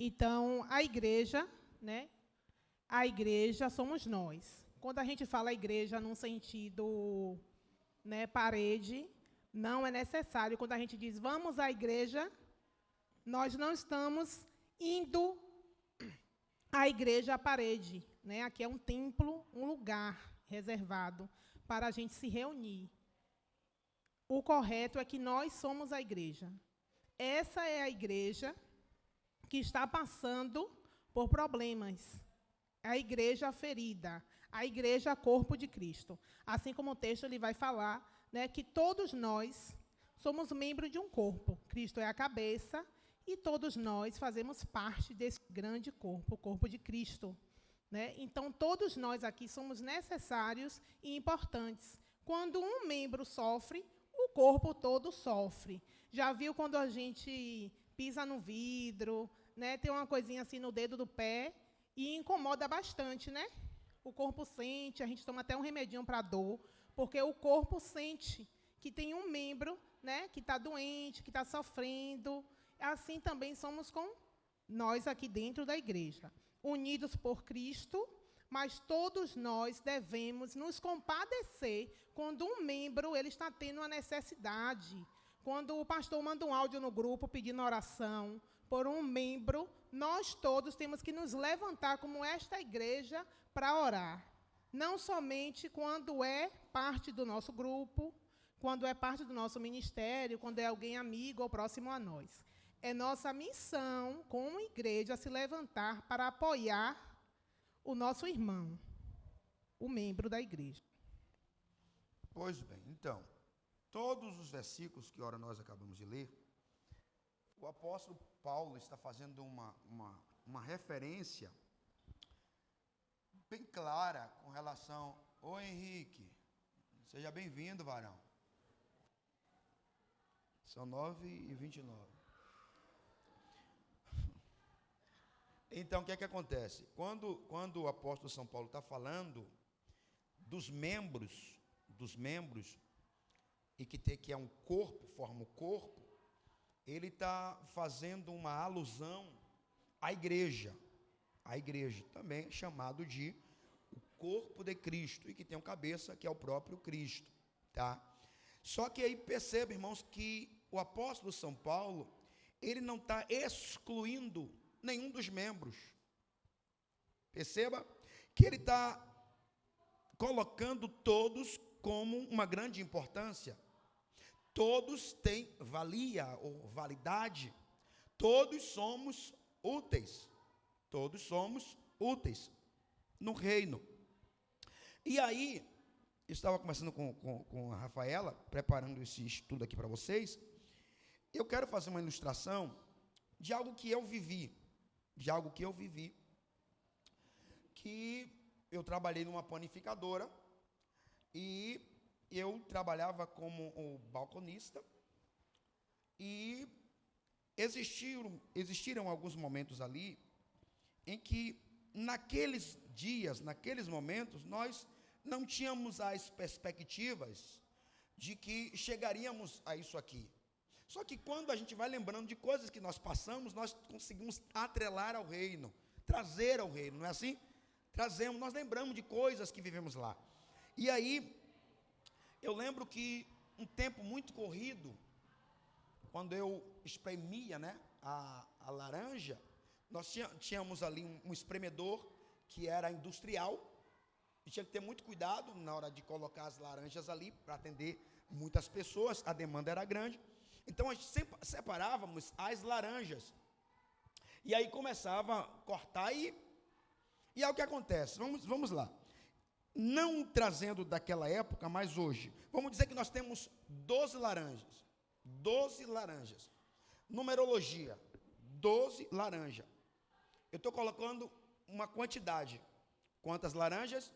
Então, a igreja, né? A igreja somos nós. Quando a gente fala igreja num sentido, né, parede, não é necessário. Quando a gente diz vamos à igreja, nós não estamos indo à igreja à parede, né? Aqui é um templo, um lugar reservado para a gente se reunir. O correto é que nós somos a igreja. Essa é a igreja que está passando por problemas. A igreja ferida, a igreja corpo de Cristo. Assim como o texto ele vai falar, né, que todos nós somos membros de um corpo. Cristo é a cabeça e todos nós fazemos parte desse grande corpo, o corpo de Cristo, né? Então, todos nós aqui somos necessários e importantes. Quando um membro sofre, o corpo todo sofre. Já viu quando a gente pisa no vidro, né, tem uma coisinha assim no dedo do pé e incomoda bastante, né? O corpo sente, a gente toma até um remedinho para dor, porque o corpo sente que tem um membro, né, que está doente, que está sofrendo. Assim também somos com nós aqui dentro da igreja, unidos por Cristo, mas todos nós devemos nos compadecer quando um membro ele está tendo uma necessidade. Quando o pastor manda um áudio no grupo pedindo oração por um membro, nós todos temos que nos levantar como esta igreja para orar. Não somente quando é parte do nosso grupo, quando é parte do nosso ministério, quando é alguém amigo ou próximo a nós. É nossa missão, como igreja, se levantar para apoiar o nosso irmão, o membro da igreja. Pois bem, então, todos os versículos que ora nós acabamos de ler, o apóstolo Paulo está fazendo uma referência bem clara com relação... Ô Henrique, seja bem-vindo, varão. São 9h29. Então, o que é que acontece? Quando o apóstolo São Paulo está falando dos membros, e que é um corpo, forma o corpo, ele está fazendo uma alusão à igreja. A igreja também é chamado de o corpo de Cristo, e que tem uma cabeça, que é o próprio Cristo, tá? Só que aí perceba, irmãos, que o apóstolo São Paulo, ele não está excluindo nenhum dos membros. Perceba que ele está colocando todos como uma grande importância. Todos têm valia ou validade. Todos somos úteis. Todos somos úteis no reino. E aí, estava conversando com a Rafaela, preparando esse estudo aqui para vocês. Eu quero fazer uma ilustração de algo que eu vivi. Que eu trabalhei numa panificadora e eu trabalhava como o balconista, e existiram alguns momentos ali em que naqueles dias, naqueles momentos, nós não tínhamos as perspectivas de que chegaríamos a isso aqui. Só que quando a gente vai lembrando de coisas que nós passamos, nós conseguimos atrelar ao reino, trazer ao reino, não é assim? Trazemos, nós lembramos de coisas que vivemos lá. E aí, eu lembro que um tempo muito corrido, quando eu espremia, né, a laranja, nós tínhamos ali um espremedor que era industrial, e tinha que ter muito cuidado na hora de colocar as laranjas ali, para atender muitas pessoas, a demanda era grande. Então, a gente sempre separávamos as laranjas, e aí começava a cortar, e aí o que acontece? Vamos lá. Não trazendo daquela época, mas hoje, vamos dizer que nós temos 12 laranjas. 12 laranjas. Numerologia, 12 laranjas. Eu estou colocando uma quantidade. Quantas laranjas?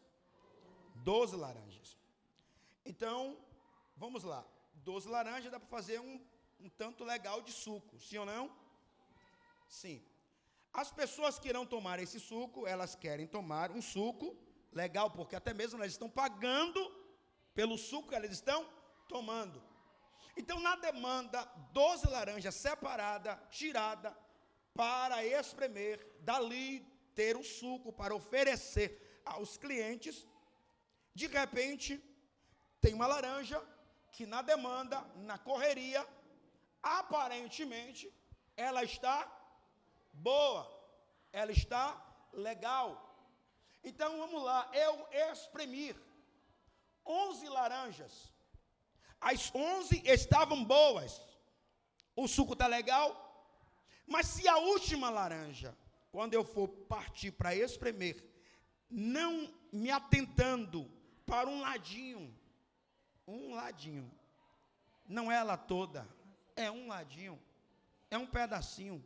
12 laranjas. Então, vamos lá. 12 laranjas dá para fazer um tanto legal de suco, sim ou não? Sim. As pessoas que irão tomar esse suco, elas querem tomar um suco legal, porque até mesmo elas estão pagando pelo suco que elas estão tomando. Então, na demanda, 12 laranjas separadas, tiradas, para espremer, dali ter o suco para oferecer aos clientes. De repente, tem uma laranja que na demanda, na correria, aparentemente, ela está boa, ela está legal. Então, vamos lá, eu espremi 11 laranjas. As 11 estavam boas, o suco está legal, mas se a última laranja, quando eu for partir para espremer, não me atentando para um ladinho, não é ela toda, é um ladinho, é um pedacinho,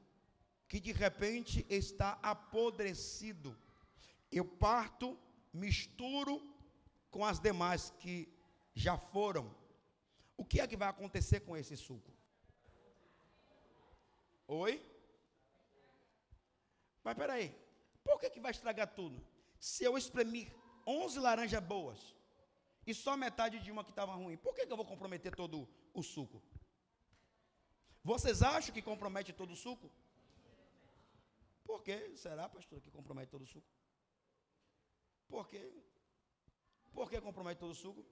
que de repente está apodrecido, eu parto, misturo com as demais que já foram. O que é que vai acontecer com esse suco? Oi? Mas peraí, por que vai estragar tudo? Se eu espremir 11 laranjas boas e só metade de uma que estava ruim, por que eu vou comprometer todo o suco? Vocês acham que compromete todo o suco? Por que será, pastor, que compromete todo o suco? Por quê? Por que compromete todo o suco?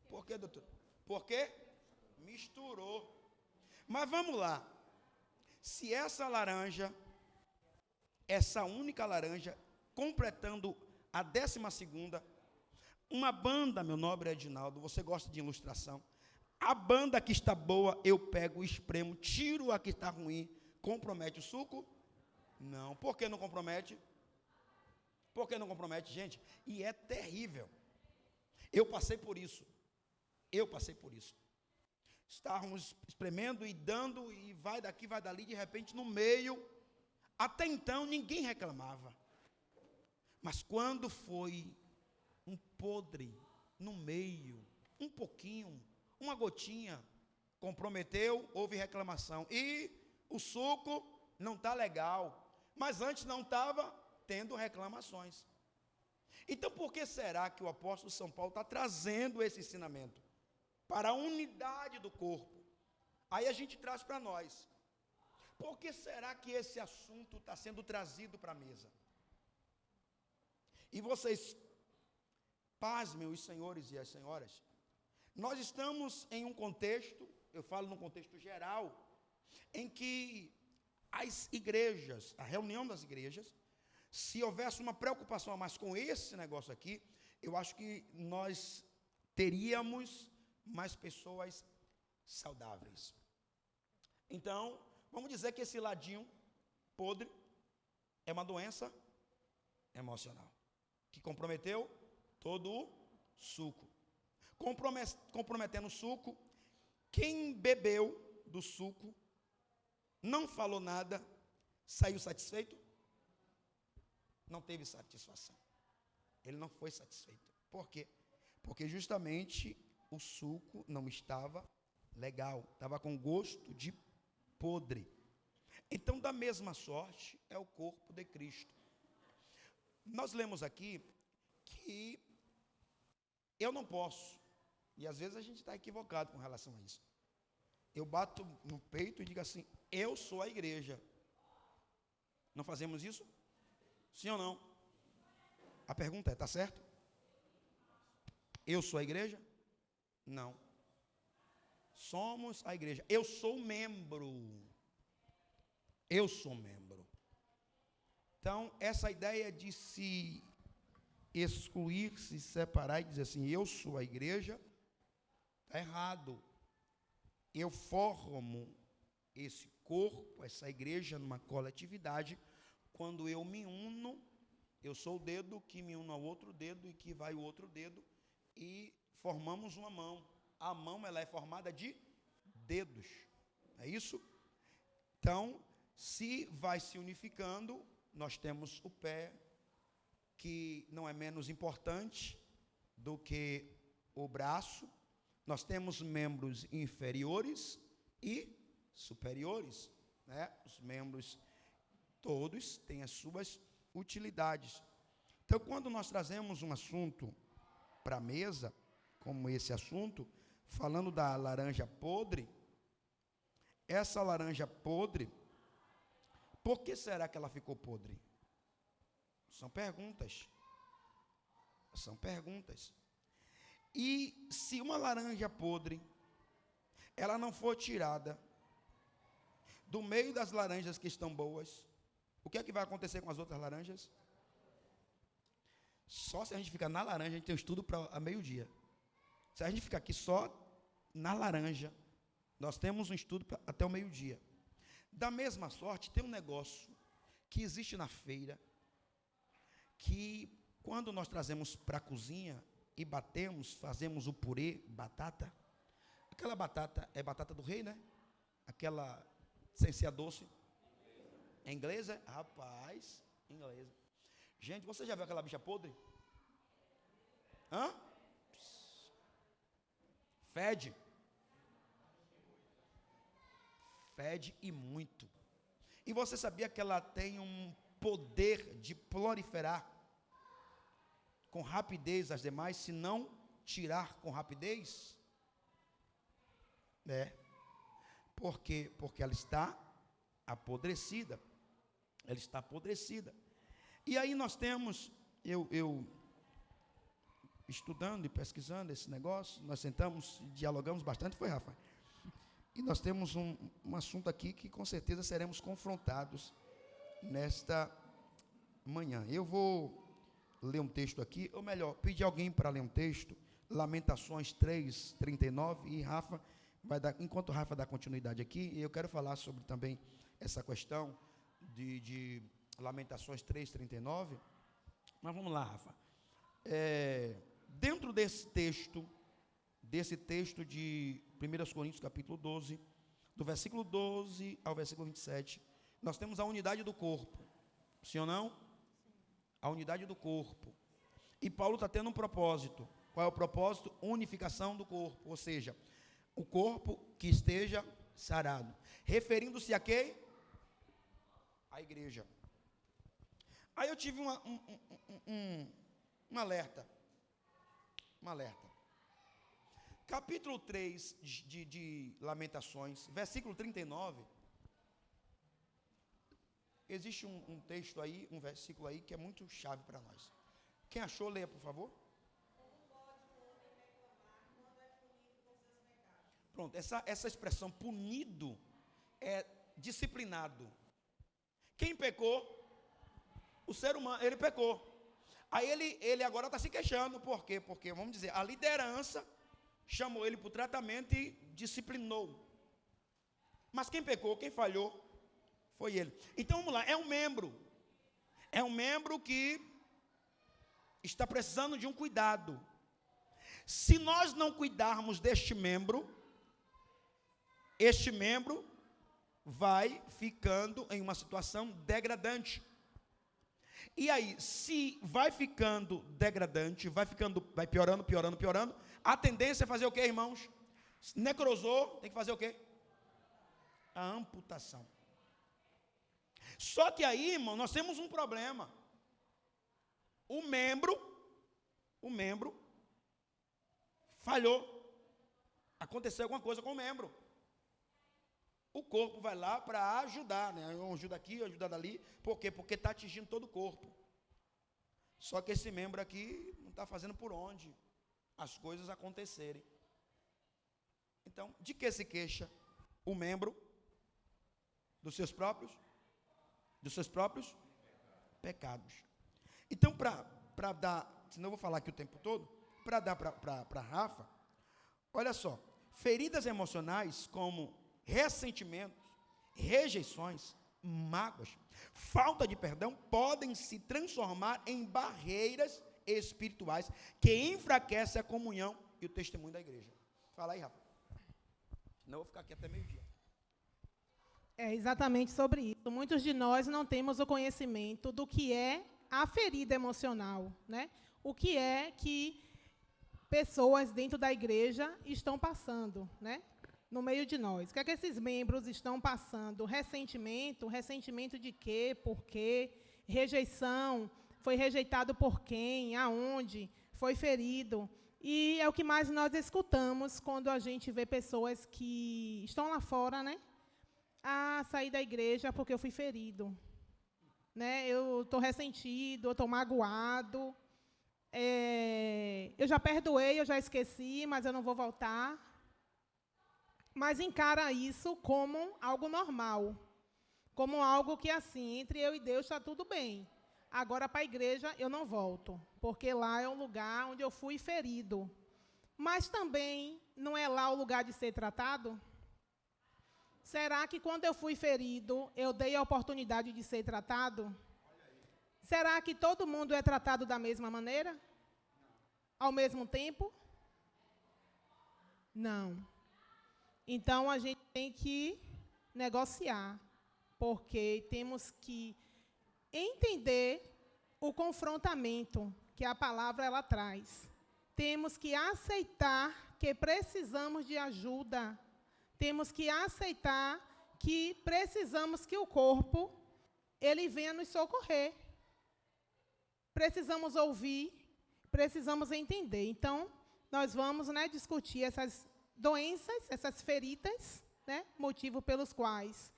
Por quê, doutor? Porque misturou. Mas vamos lá. Se essa laranja, essa única laranja, completando a 12ª, uma banda, meu nobre Edinaldo, você gosta de ilustração, a banda que está boa, eu pego, espremo, tiro a que está ruim, compromete o suco? Não. Por que não compromete? Por que não compromete, gente? E é terrível. Eu passei por isso. Estávamos espremendo e dando, e vai daqui, vai dali, de repente no meio, até então ninguém reclamava. Mas quando foi um podre no meio, um pouquinho, uma gotinha, comprometeu, houve reclamação. E o suco não está legal, mas antes não estava tendo reclamações. Então por que será que o apóstolo São Paulo está trazendo esse ensinamento? Para a unidade do corpo. Aí a gente traz para nós. Por que será que esse assunto está sendo trazido para a mesa? E vocês, pasmem, os senhores e as senhoras, nós estamos em um contexto, eu falo num contexto geral, em que as igrejas, a reunião das igrejas, se houvesse uma preocupação a mais com esse negócio aqui, eu acho que nós teríamos mais pessoas saudáveis. Então, vamos dizer que esse ladinho podre é uma doença emocional, que comprometeu todo o suco. Comprometendo o suco, quem bebeu do suco, não falou nada, saiu satisfeito? Não teve satisfação. Ele não foi satisfeito. Por quê? Porque justamente o suco não estava legal, estava com gosto de podre. Então, da mesma sorte, é o corpo de Cristo. Nós lemos aqui que eu não posso, e às vezes a gente está equivocado com relação a isso. Eu bato no peito e digo assim, eu sou a igreja. Não fazemos isso? Sim ou não? A pergunta é, está certo? Eu sou a igreja? Não. Somos a igreja. Eu sou membro. Eu sou membro. Então, essa ideia de se excluir, se separar e dizer assim, eu sou a igreja, está errado. Eu formo esse corpo, essa igreja, numa coletividade, quando eu me uno, eu sou o dedo que me uno ao outro dedo e que vai o outro dedo e formamos uma mão. A mão, ela é formada de dedos, é isso? Então, se vai se unificando, nós temos o pé, que não é menos importante do que o braço. Nós temos membros inferiores e superiores, né? Os membros todos têm as suas utilidades. Então, quando nós trazemos um assunto para a mesa, como esse assunto, falando da laranja podre, essa laranja podre Por que será que ela ficou podre? São perguntas. São perguntas. E se uma laranja podre, ela não for tirada do meio das laranjas que estão boas, o que é que vai acontecer com as outras laranjas? Só se a gente ficar na laranja, a gente tem um estudo para meio-dia. Se a gente ficar aqui só na laranja, nós temos um estudo até o meio-dia. Da mesma sorte, tem um negócio que existe na feira, que quando nós trazemos para a cozinha e batemos, fazemos o purê, batata, aquela batata é batata do rei, né? Aquela sem ser doce. É inglesa? Rapaz, inglesa. Gente, você já viu aquela bicha podre? Hã? Fede. Fede e muito. E você sabia que ela tem um poder de proliferar com rapidez as demais, se não tirar com rapidez? Por quê? Porque ela está apodrecida. Ela está apodrecida. E aí nós temos, eu estudando e pesquisando esse negócio, nós sentamos, dialogamos bastante, foi, Rafa? E nós temos um assunto aqui que com certeza seremos confrontados nesta manhã. Eu vou ler um texto aqui, ou melhor, pedir alguém para ler um texto, Lamentações 3:39, e Rafa vai dar, enquanto Rafa dá continuidade aqui, eu quero falar sobre também essa questão de Lamentações 3:39, mas vamos lá, Rafa. Dentro desse texto de 1 Coríntios capítulo 12, do versículo 12 ao versículo 27, nós temos a unidade do corpo, sim ou não? A unidade do corpo. E Paulo está tendo um propósito. Qual é o propósito? Unificação do corpo, ou seja, o corpo que esteja sarado. Referindo-se a quem? A igreja. Aí eu tive um alerta. Um alerta. Capítulo 3 de Lamentações, versículo 39. Existe um texto aí, um versículo aí que é muito chave para nós. Quem achou, leia, por favor. Pronto, essa expressão punido é disciplinado. Quem pecou? O ser humano, ele pecou. Aí ele agora está se queixando, por quê? Porque, vamos dizer, a liderança chamou ele para o tratamento e disciplinou. Mas quem pecou, quem falhou, foi ele. Então vamos lá, é um membro que está precisando de um cuidado. Se nós não cuidarmos deste membro, este membro vai ficando em uma situação degradante. E aí, se vai ficando degradante, vai piorando, a tendência é fazer o quê, irmãos? Necrosou, tem que fazer o quê? A amputação. Só que aí, irmão, nós temos um problema. O membro falhou. Aconteceu alguma coisa com o membro. O corpo vai lá para ajudar, né? Um ajuda aqui, ajuda dali. Por quê? Porque está atingindo todo o corpo. Só que esse membro aqui não está fazendo por onde as coisas acontecerem. Então, de que se queixa o membro? Dos seus próprios pecados. Então, para dar, senão eu vou falar aqui o tempo todo, para dar para Rafa, olha só, feridas emocionais como ressentimentos, rejeições, mágoas, falta de perdão podem se transformar em barreiras espirituais que enfraquecem a comunhão e o testemunho da igreja. Fala aí, Rafa. Senão eu vou ficar aqui até meio-dia. É exatamente sobre isso. Muitos de nós não temos o conhecimento do que é a ferida emocional, né? O que é que pessoas dentro da igreja estão passando, né? No meio de nós. O que é que esses membros estão passando? Ressentimento de quê? Por quê? Rejeição. Foi rejeitado por quem? Aonde? Foi ferido. E é o que mais nós escutamos quando a gente vê pessoas que estão lá fora, né? a sair da igreja porque eu fui ferido. Né? Eu estou ressentido, eu estou magoado. Eu já perdoei, eu já esqueci, mas eu não vou voltar. Mas encara isso como algo normal. Como algo que, assim, entre eu e Deus está tudo bem. Agora, para a igreja, eu não volto. Porque lá é um lugar onde eu fui ferido. Mas também não é lá o lugar de ser tratado? Será que quando eu fui ferido, eu dei a oportunidade de ser tratado? Será que todo mundo é tratado da mesma maneira? Ao mesmo tempo? Não. Então, a gente tem que negociar, porque temos que entender o confrontamento que a palavra ela traz. Temos que aceitar que precisamos de ajuda. Temos que aceitar que precisamos que o corpo ele venha nos socorrer. Precisamos ouvir, precisamos entender. Então, nós vamos, né, discutir essas doenças, essas feridas, né, motivo pelos quais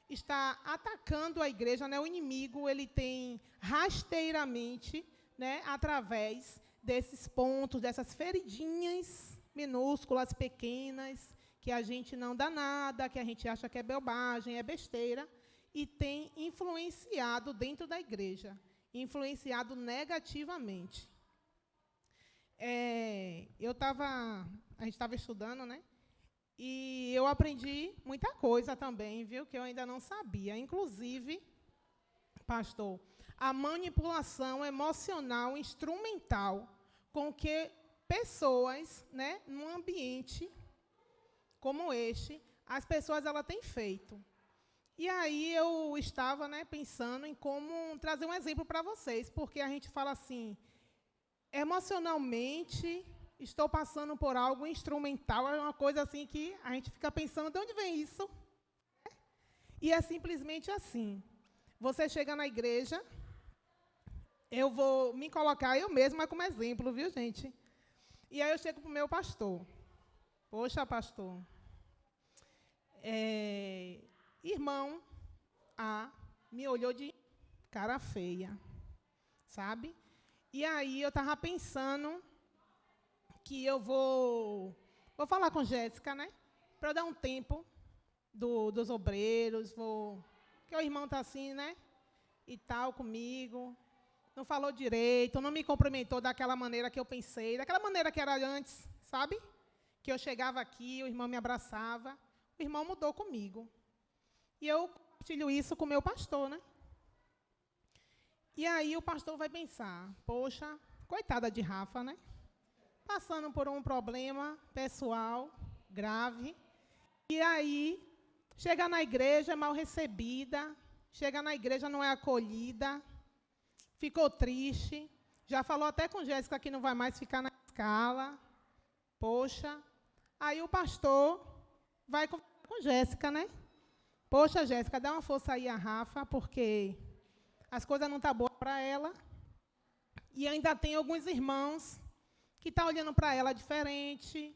está atacando a igreja, né, o inimigo, ele tem rasteiramente, né, através desses pontos, dessas feridinhas minúsculas, pequenas, que a gente não dá nada, que a gente acha que é bobagem, é besteira, e tem influenciado dentro da igreja, influenciado negativamente. A gente estava estudando, né? E eu aprendi muita coisa também, viu? Que eu ainda não sabia. Inclusive, pastor, a manipulação emocional instrumental com que pessoas, né, num ambiente como este, as pessoas ela têm feito. E aí eu estava, né, pensando em como trazer um exemplo para vocês, porque a gente fala assim, emocionalmente, estou passando por algo instrumental, é uma coisa assim que a gente fica pensando, de onde vem isso? E é simplesmente assim. Você chega na igreja, eu vou me colocar eu mesma como exemplo, viu, gente? E aí eu chego para o meu pastor. Poxa, pastor, irmão A me olhou de cara feia, sabe? E aí eu estava pensando que eu vou falar com Jéssica, né? Para dar um tempo dos obreiros, que o irmão está assim, né? E tal, comigo. Não falou direito, não me cumprimentou daquela maneira que eu pensei, daquela maneira que era antes, sabe? Que eu chegava aqui, o irmão me abraçava. O irmão mudou comigo. E eu compartilho isso com o meu pastor, né? E aí o pastor vai pensar, poxa, coitada de Rafa, né? Passando por um problema pessoal grave. E aí, chega na igreja, é mal recebida, chega na igreja, não é acolhida, ficou triste, já falou até com Jéssica que não vai mais ficar na escala. Poxa, aí o pastor vai com Jéssica, né? Poxa, Jéssica, dá uma força aí a Rafa, porque as coisas não estão boas para ela. E ainda tem alguns irmãos que estão olhando para ela diferente,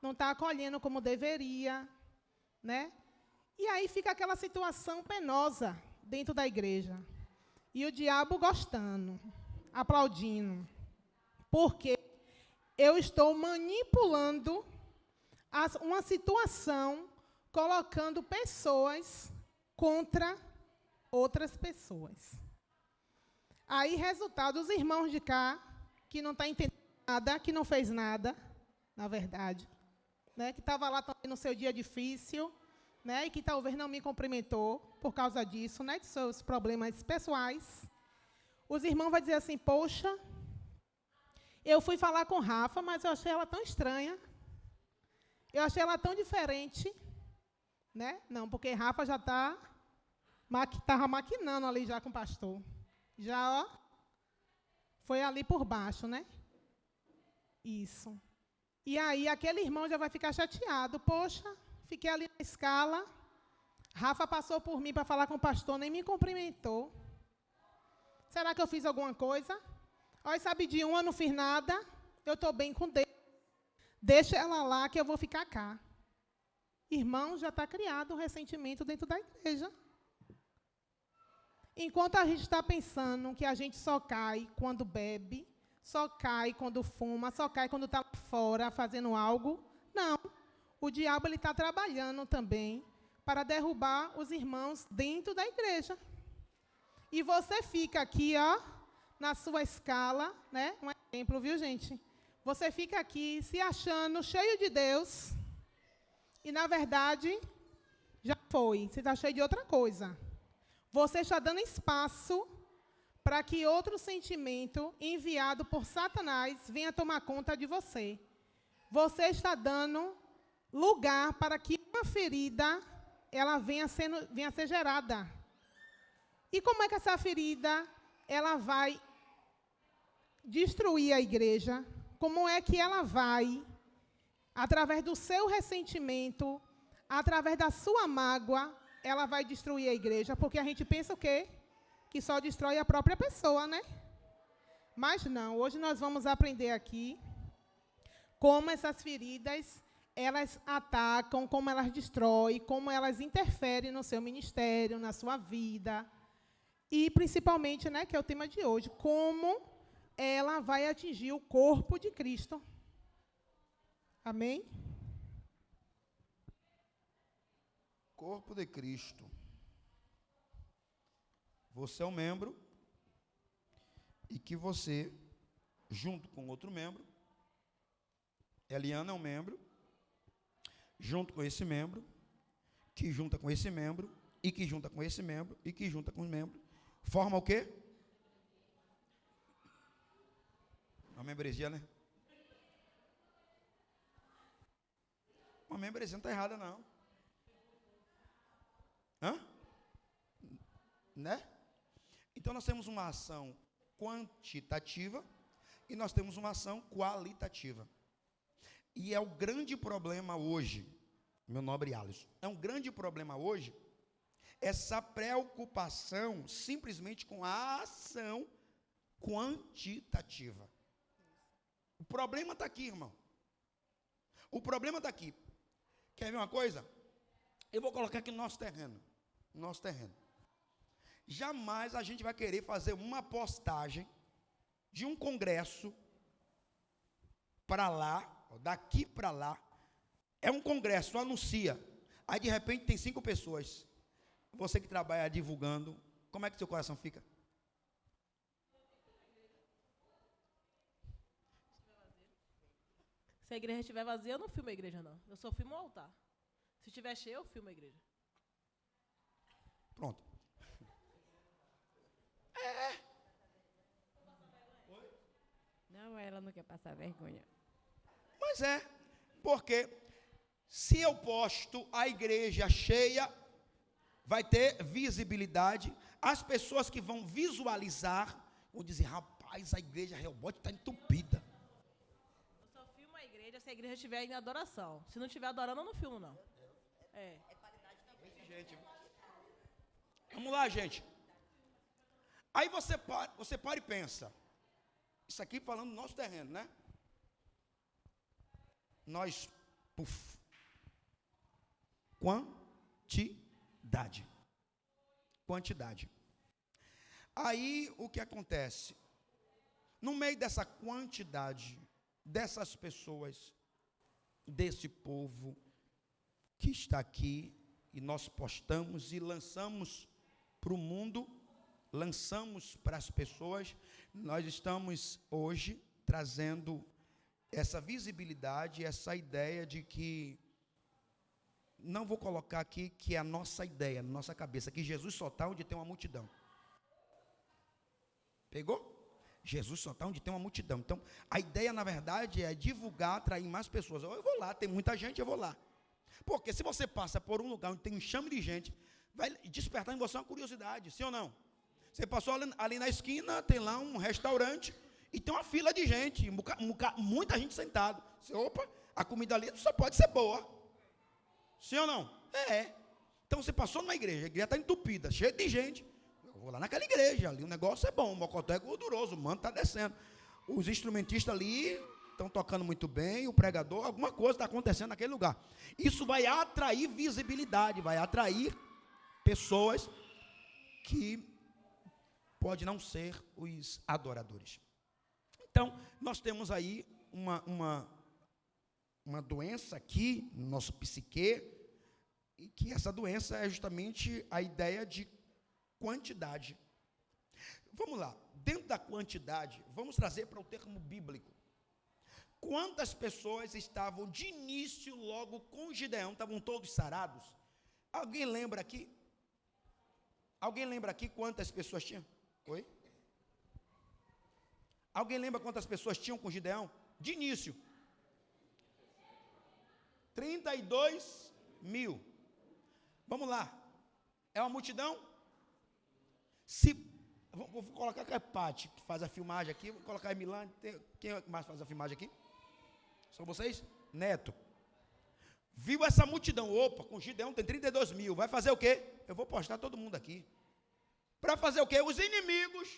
não está acolhendo como deveria, né? E aí fica aquela situação penosa dentro da igreja. E o diabo gostando, aplaudindo. Porque eu estou manipulando uma situação, colocando pessoas contra outras pessoas. Aí, resultado, os irmãos de cá, que não estão entendendo nada, que não fez nada, na verdade, né, que estava lá também no seu dia difícil, né, e que talvez não me cumprimentou por causa disso, né, de seus problemas pessoais. Os irmãos vão dizer assim, poxa, eu fui falar com Rafa, mas eu achei ela tão estranha, eu achei ela tão diferente, né? Não, porque Rafa já estava maquinando ali já com o pastor. Já, ó, foi ali por baixo, né? Isso. E aí, aquele irmão já vai ficar chateado. Poxa, fiquei ali na escala, Rafa passou por mim para falar com o pastor, nem me cumprimentou. Será que eu fiz alguma coisa? Olha, sabe de uma, não fiz nada, eu estou bem com Deus. Deixa ela lá que eu vou ficar cá. Irmão, já está criado um ressentimento dentro da igreja. Enquanto a gente está pensando que a gente só cai quando bebe, só cai quando fuma, só cai quando está fora fazendo algo, não. O diabo está trabalhando também para derrubar os irmãos dentro da igreja. E você fica aqui, ó, na sua escala, né? Um exemplo, viu, gente? Você fica aqui se achando cheio de Deus e, na verdade, já foi. Você está cheio de outra coisa. Você está dando espaço para que outro sentimento enviado por Satanás venha tomar conta de você. Você está dando lugar para que uma ferida ela venha a ser gerada. E como é que essa ferida ela vai destruir a igreja? Como é que ela vai, através do seu ressentimento, através da sua mágoa, ela vai destruir a igreja? Porque a gente pensa o quê? Que só destrói a própria pessoa, né? Mas não, hoje nós vamos aprender aqui como essas feridas, elas atacam, como elas destroem, como elas interferem no seu ministério, na sua vida. E, principalmente, né, que é o tema de hoje, como ela vai atingir o corpo de Cristo. Amém? Corpo de Cristo. Você é um membro e que você, junto com outro membro, Eliana é um membro, junto com esse membro, que junta com esse membro, e que junta com esse membro, e que junta com o membro, forma o quê? Uma membresia, né? Uma membresia não está errada, não. Hã? Né? Então, nós temos uma ação quantitativa e nós temos uma ação qualitativa. E é o grande problema hoje, meu nobre Alisson, é um grande problema hoje, essa preocupação simplesmente com a ação quantitativa. O problema está aqui, irmão. O problema está aqui. Quer ver uma coisa? Eu vou colocar aqui no nosso terreno. Nosso terreno. Jamais a gente vai querer fazer uma postagem de um congresso para lá, daqui para lá. É um congresso, anuncia. Aí de repente tem 5 pessoas. Você que trabalha divulgando, como é que seu coração fica? Se a igreja estiver vazia, eu não filmo a igreja, não. Eu só filmo o altar. Se estiver cheio, eu filmo a igreja. Pronto. Não, ela não quer passar vergonha. Mas porque se eu posto a igreja cheia, vai ter visibilidade, as pessoas que vão visualizar, vão dizer, rapaz, a igreja Rehobote está entupida. Eu só filmo a igreja se a igreja estiver em adoração. Se não estiver adorando, eu não filmo, não. É. Vamos lá, gente. Aí você para e pensa. Isso aqui falando do nosso terreno, né? Nós, quantidade. Quantidade. Aí, o que acontece? No meio dessa quantidade, dessas pessoas, desse povo que está aqui, e nós postamos e lançamos para o mundo, lançamos para as pessoas, nós estamos hoje trazendo essa visibilidade, essa ideia de que, não vou colocar aqui que é a nossa ideia, na nossa cabeça, que Jesus só está onde tem uma multidão. Pegou? Jesus só está onde tem uma multidão. Então, a ideia, na verdade, é divulgar, atrair mais pessoas. Eu vou lá, tem muita gente, eu vou lá. Porque se você passa por um lugar onde tem um chame de gente, vai despertar em você uma curiosidade, sim ou não? Você passou ali na esquina, tem lá um restaurante, e tem uma fila de gente, muita gente sentada. Você, opa, a comida ali só pode ser boa. Sim ou não? Então você passou numa igreja, a igreja está entupida, cheia de gente. Eu vou lá naquela igreja, ali o negócio é bom, o mocotó é gorduroso, o manto está descendo. Os instrumentistas ali, estão tocando muito bem, o pregador, alguma coisa está acontecendo naquele lugar. Isso vai atrair visibilidade, vai atrair pessoas que pode não ser os adoradores. Então, nós temos aí uma doença aqui no nosso psique, e que essa doença é justamente a ideia de quantidade. Vamos lá, dentro da quantidade, vamos trazer para o termo bíblico. Quantas pessoas estavam de início logo com Gideão? Estavam todos sarados? Alguém lembra aqui? Alguém lembra aqui quantas pessoas tinham? Oi? Alguém lembra quantas pessoas tinham com Gideão? De início. 32 mil. Vamos lá. É uma multidão? Vou colocar a Paty, que faz a filmagem aqui. Vou colocar a Milane. Quem mais faz a filmagem aqui? São vocês? Neto. Viu essa multidão? Opa, com Gideão tem 32 mil. Vai fazer o quê? Eu vou postar todo mundo aqui. Para fazer o quê? Os inimigos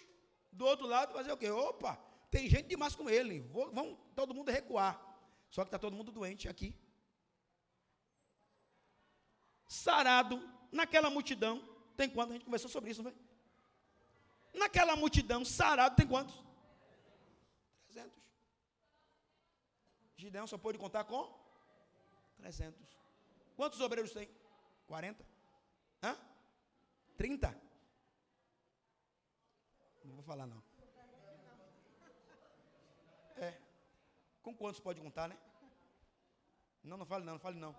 do outro lado fazer o quê? Opa, tem gente demais com ele. Vão todo mundo recuar. Só que está todo mundo doente aqui. Sarado, naquela multidão, tem quantos? A gente conversou sobre isso, não foi? Naquela multidão, sarado, tem quantos? 300. Gideão só pôde contar com 300. Quantos obreiros tem? 40? Hã? 30? Não vou falar não. Com quantos pode contar, né? Não fale não, não fale não.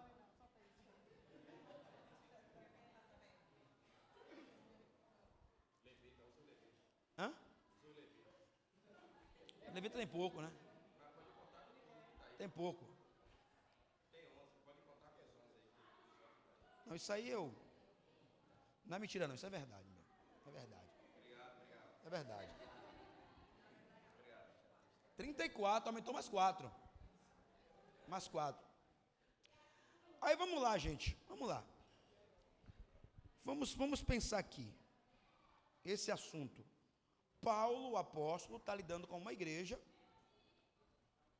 Hã? Levita tem pouco, né? Tem pouco. Não, isso aí eu... Não é mentira não, isso é verdade, meu. É verdade. É verdade. 34, aumentou mais 4. Mais 4. Aí vamos lá, gente. Vamos lá. Vamos pensar aqui. Esse assunto. Paulo, o apóstolo, está lidando com uma igreja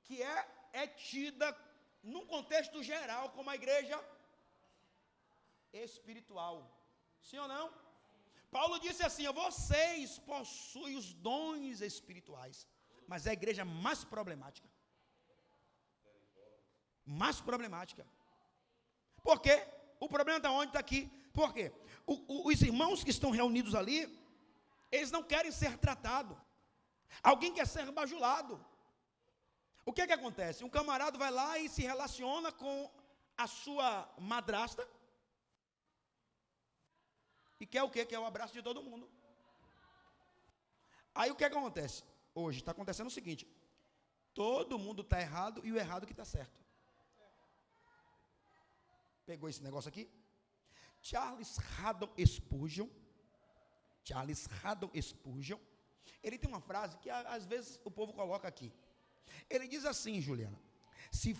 que é tida, num contexto geral, como uma igreja espiritual. Sim ou não? Paulo disse assim: vocês possuem os dons espirituais, mas é a igreja mais problemática. Mais problemática. Por quê? O problema está onde? Está aqui. Por quê? Os irmãos que estão reunidos ali, eles não querem ser tratados. Alguém quer ser bajulado. O que acontece? Um camarada vai lá e se relaciona com a sua madrasta. E quer o quê? Quer o abraço de todo mundo. Aí o que acontece? Hoje está acontecendo o seguinte: todo mundo está errado e o errado que está certo. Pegou esse negócio aqui? Charles Haddon Spurgeon, ele tem uma frase que às vezes o povo coloca aqui. Ele diz assim, Juliana: se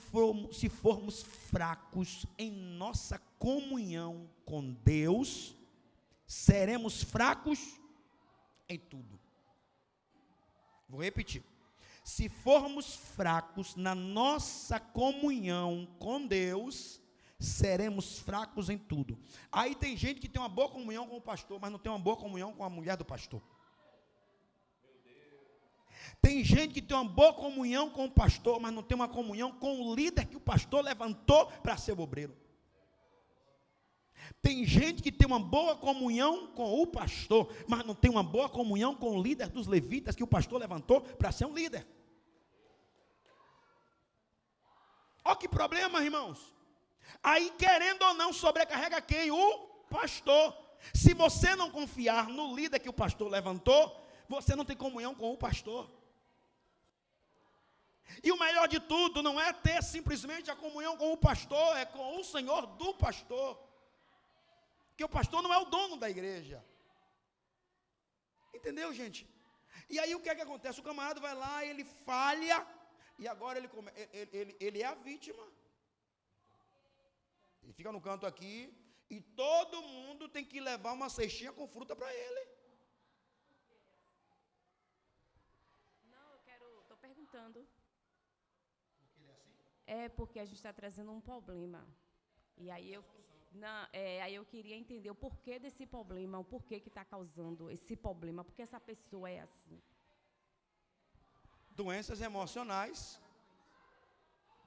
formos fracos em nossa comunhão com Deus, seremos fracos em tudo. Vou repetir. Se formos fracos na nossa comunhão com Deus, seremos fracos em tudo. Aí tem gente que tem uma boa comunhão com o pastor, mas não tem uma boa comunhão com a mulher do pastor. Tem gente que tem uma boa comunhão com o pastor, mas não tem uma comunhão com o líder que o pastor levantou para ser obreiro. Tem gente que tem uma boa comunhão com o pastor, mas não tem uma boa comunhão com o líder dos levitas que o pastor levantou para ser um líder. Olha que problema, irmãos. Aí, querendo ou não, sobrecarrega quem? O pastor. Se você não confiar no líder que o pastor levantou, você não tem comunhão com o pastor. E o melhor de tudo não é ter simplesmente a comunhão com o pastor, é com o Senhor do pastor. Porque o pastor não é o dono da igreja. Entendeu, gente? E aí o que acontece? O camarada vai lá, ele falha, e agora ele é a vítima. Ele fica no canto aqui, e todo mundo tem que levar uma cestinha com fruta para ele. Não, estou perguntando. É porque a gente está trazendo um problema. E aí aí eu queria entender o porquê desse problema, o porquê que está causando esse problema, porque essa pessoa é assim. Doenças emocionais,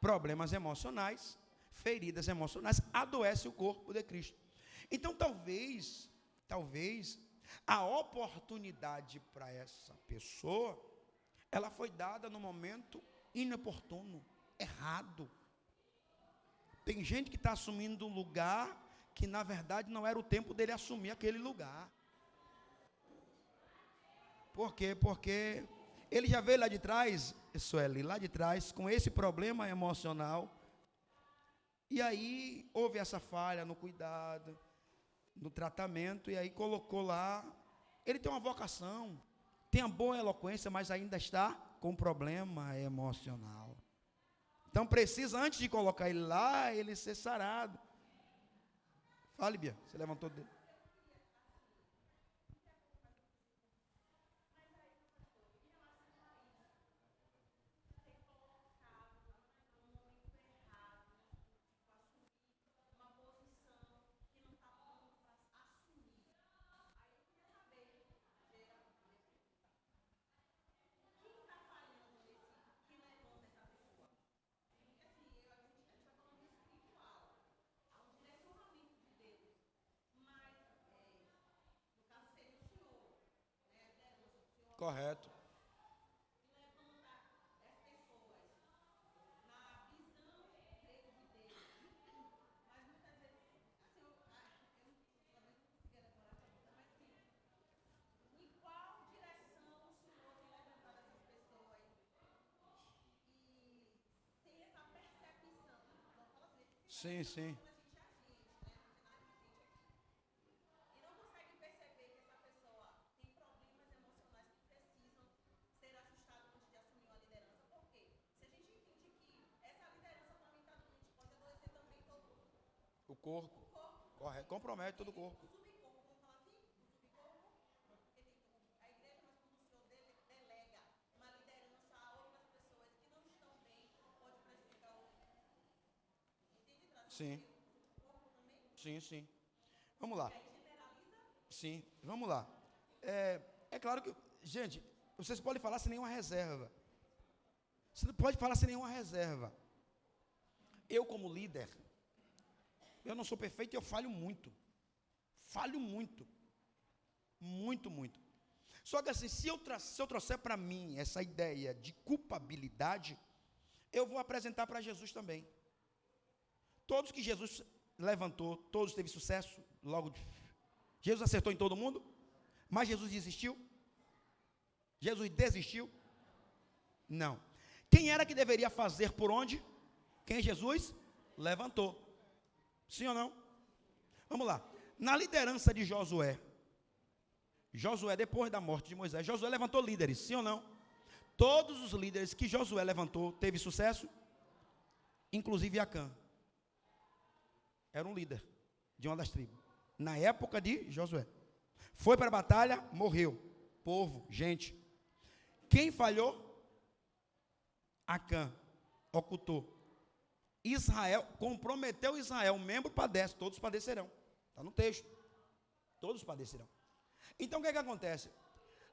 problemas emocionais, feridas emocionais, adoece o corpo de Cristo. Então, talvez, a oportunidade para essa pessoa, ela foi dada no momento inoportuno, errado. Tem gente que está assumindo um lugar que, na verdade, não era o tempo dele assumir aquele lugar. Por quê? Porque ele já veio lá de trás, Sueli, lá de trás, com esse problema emocional. E aí, houve essa falha no cuidado, no tratamento, e aí colocou lá. Ele tem uma vocação, tem uma boa eloquência, mas ainda está com problema emocional. Então precisa, antes de colocar ele lá, ele ser sarado. Fale, Bia, você levantou o dedo. Correto. Sim, sim. O corpo. Correto. Compromete todo o corpo. Sim. Sim, sim. Vamos lá. Sim, vamos lá. É claro que, gente, vocês podem falar sem nenhuma reserva. Você não pode falar sem nenhuma reserva. Eu, como líder, eu não sou perfeito e eu falho muito. Falho muito. Muito, muito. Só que assim, se eu trouxer para mim essa ideia de culpabilidade, eu vou apresentar para Jesus também. Todos que Jesus levantou, todos teve sucesso, logo. Jesus acertou em todo mundo, mas Jesus desistiu? Jesus desistiu? Não. Quem era que deveria fazer por onde? Quem Jesus levantou. Sim ou não? Vamos lá. Na liderança de Josué, depois da morte de Moisés, Josué levantou líderes, sim ou não? Todos os líderes que Josué levantou teve sucesso, inclusive Acã. Era um líder de uma das tribos. Na época de Josué. Foi para a batalha, morreu. Povo, gente. Quem falhou? Acã. Ocultou. Israel, comprometeu Israel. Um membro padece, todos padecerão. Está no texto. Todos padecerão. Então o que acontece?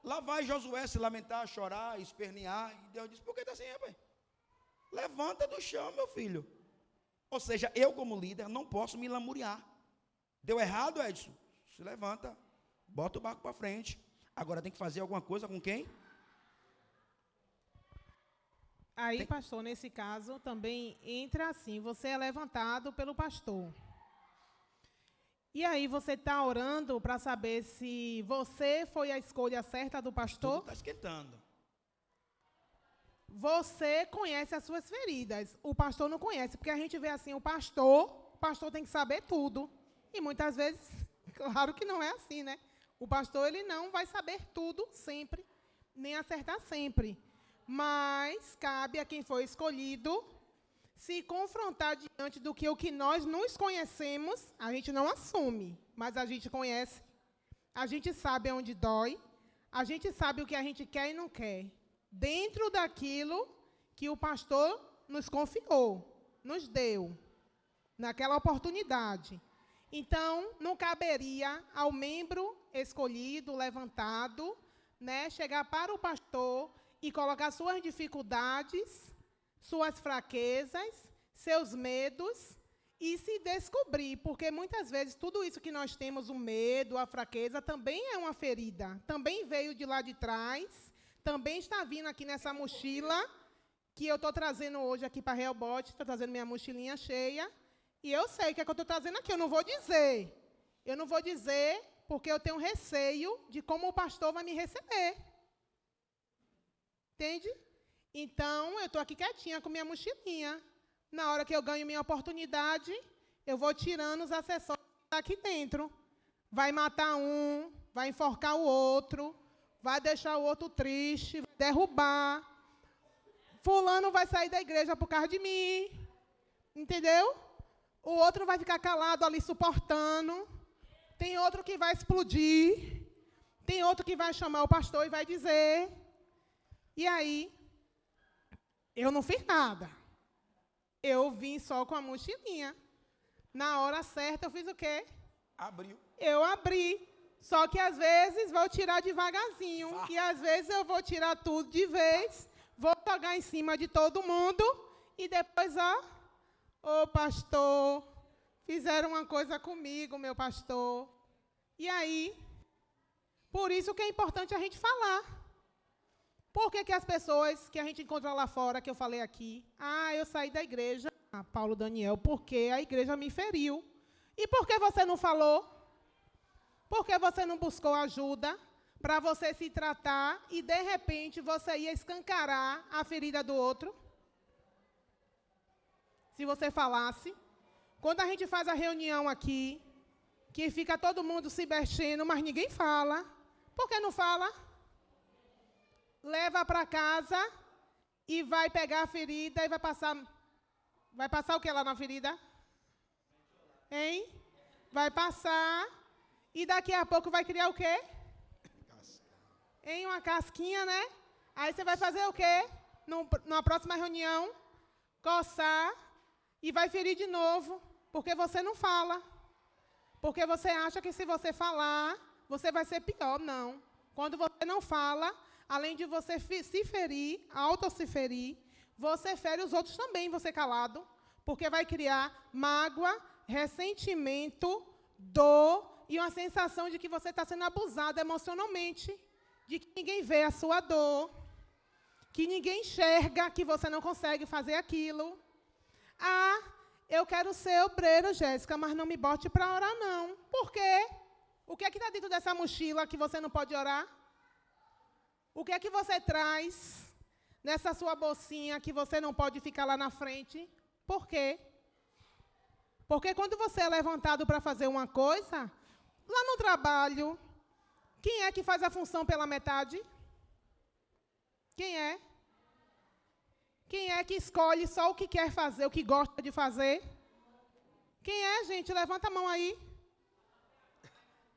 Lá vai Josué se lamentar, chorar, espernear. E Deus diz, por que está assim, rapaz? Levanta do chão, meu filho. Ou seja, eu como líder não posso me lamuriar. Deu errado, Edson? Se levanta, bota o barco para frente. Agora tem que fazer alguma coisa com quem? Aí, pastor, nesse caso, também entra assim, você é levantado pelo pastor. E aí você está orando para saber se você foi a escolha certa do pastor? Tudo está esquentando. Você conhece as suas feridas, o pastor não conhece, porque a gente vê assim, o pastor tem que saber tudo. E muitas vezes, claro que não é assim, né? O pastor, ele não vai saber tudo sempre, nem acertar sempre. Mas cabe a quem foi escolhido se confrontar diante do que o que nós nos conhecemos, a gente não assume, mas a gente conhece, a gente sabe onde dói, a gente sabe o que a gente quer e não quer, dentro daquilo que o pastor nos confiou. nos deu naquela oportunidade. Então, não caberia ao membro escolhido, levantado, né, chegar para o pastor e colocar suas dificuldades, suas fraquezas, seus medos e se descobrir, porque muitas vezes tudo isso que nós temos, o medo, a fraqueza, também é uma ferida, também veio de lá de trás, também está vindo aqui nessa mochila que eu estou trazendo hoje aqui para a Realbot, estou trazendo minha mochilinha cheia, e eu sei o que é que eu estou trazendo aqui, eu não vou dizer porque eu tenho receio de como o pastor vai me receber. Entende? Então, eu estou aqui quietinha com minha mochilinha. Na hora que eu ganho minha oportunidade, eu vou tirando os acessórios aqui dentro. Vai matar um, vai enforcar o outro, vai deixar o outro triste, vai derrubar. Fulano vai sair da igreja por causa de mim. Entendeu? O outro vai ficar calado ali suportando. Tem outro que vai explodir. Tem outro que vai chamar o pastor e vai dizer. E aí, eu não fiz nada. Eu vim só com a mochilinha. Na hora certa, eu fiz o quê? Abriu. Eu abri. Só que, às vezes, vou tirar devagarzinho. E, às vezes, eu vou tirar tudo de vez. Vou jogar em cima de todo mundo. E depois, ô, pastor, fizeram uma coisa comigo, meu pastor. E aí, por isso que é importante a gente falar. Por que as pessoas que a gente encontra lá fora, que eu falei aqui, eu saí da igreja, Paulo Daniel, porque a igreja me feriu. E por que você não falou? Por que você não buscou ajuda para você se tratar e, de repente, você ia escancarar a ferida do outro? Se você falasse. Quando a gente faz a reunião aqui, que fica todo mundo se mexendo, mas ninguém fala. Por que não fala? Leva para casa e vai pegar a ferida e vai passar... Vai passar o que lá na ferida? Hein? Vai passar e daqui a pouco vai criar o quê? Em uma casquinha, né? Aí você vai fazer o quê? Na próxima reunião, coçar e vai ferir de novo, porque você não fala. Porque você acha que se você falar, você vai ser pior. Não. Quando você não fala, além de você se ferir, auto-se ferir, você fere os outros também, você calado, porque vai criar mágoa, ressentimento, dor e uma sensação de que você está sendo abusado emocionalmente, de que ninguém vê a sua dor, que ninguém enxerga que você não consegue fazer aquilo. Eu quero ser obreiro, Jéssica, mas não me bote para orar, não. Por quê? O que é que está dentro dessa mochila que você não pode orar? O que é que você traz nessa sua bolsinha que você não pode ficar lá na frente? Por quê? Porque quando você é levantado para fazer uma coisa, lá no trabalho, quem é que faz a função pela metade? Quem é? Quem é que escolhe só o que quer fazer, o que gosta de fazer? Quem é, gente? Levanta a mão aí.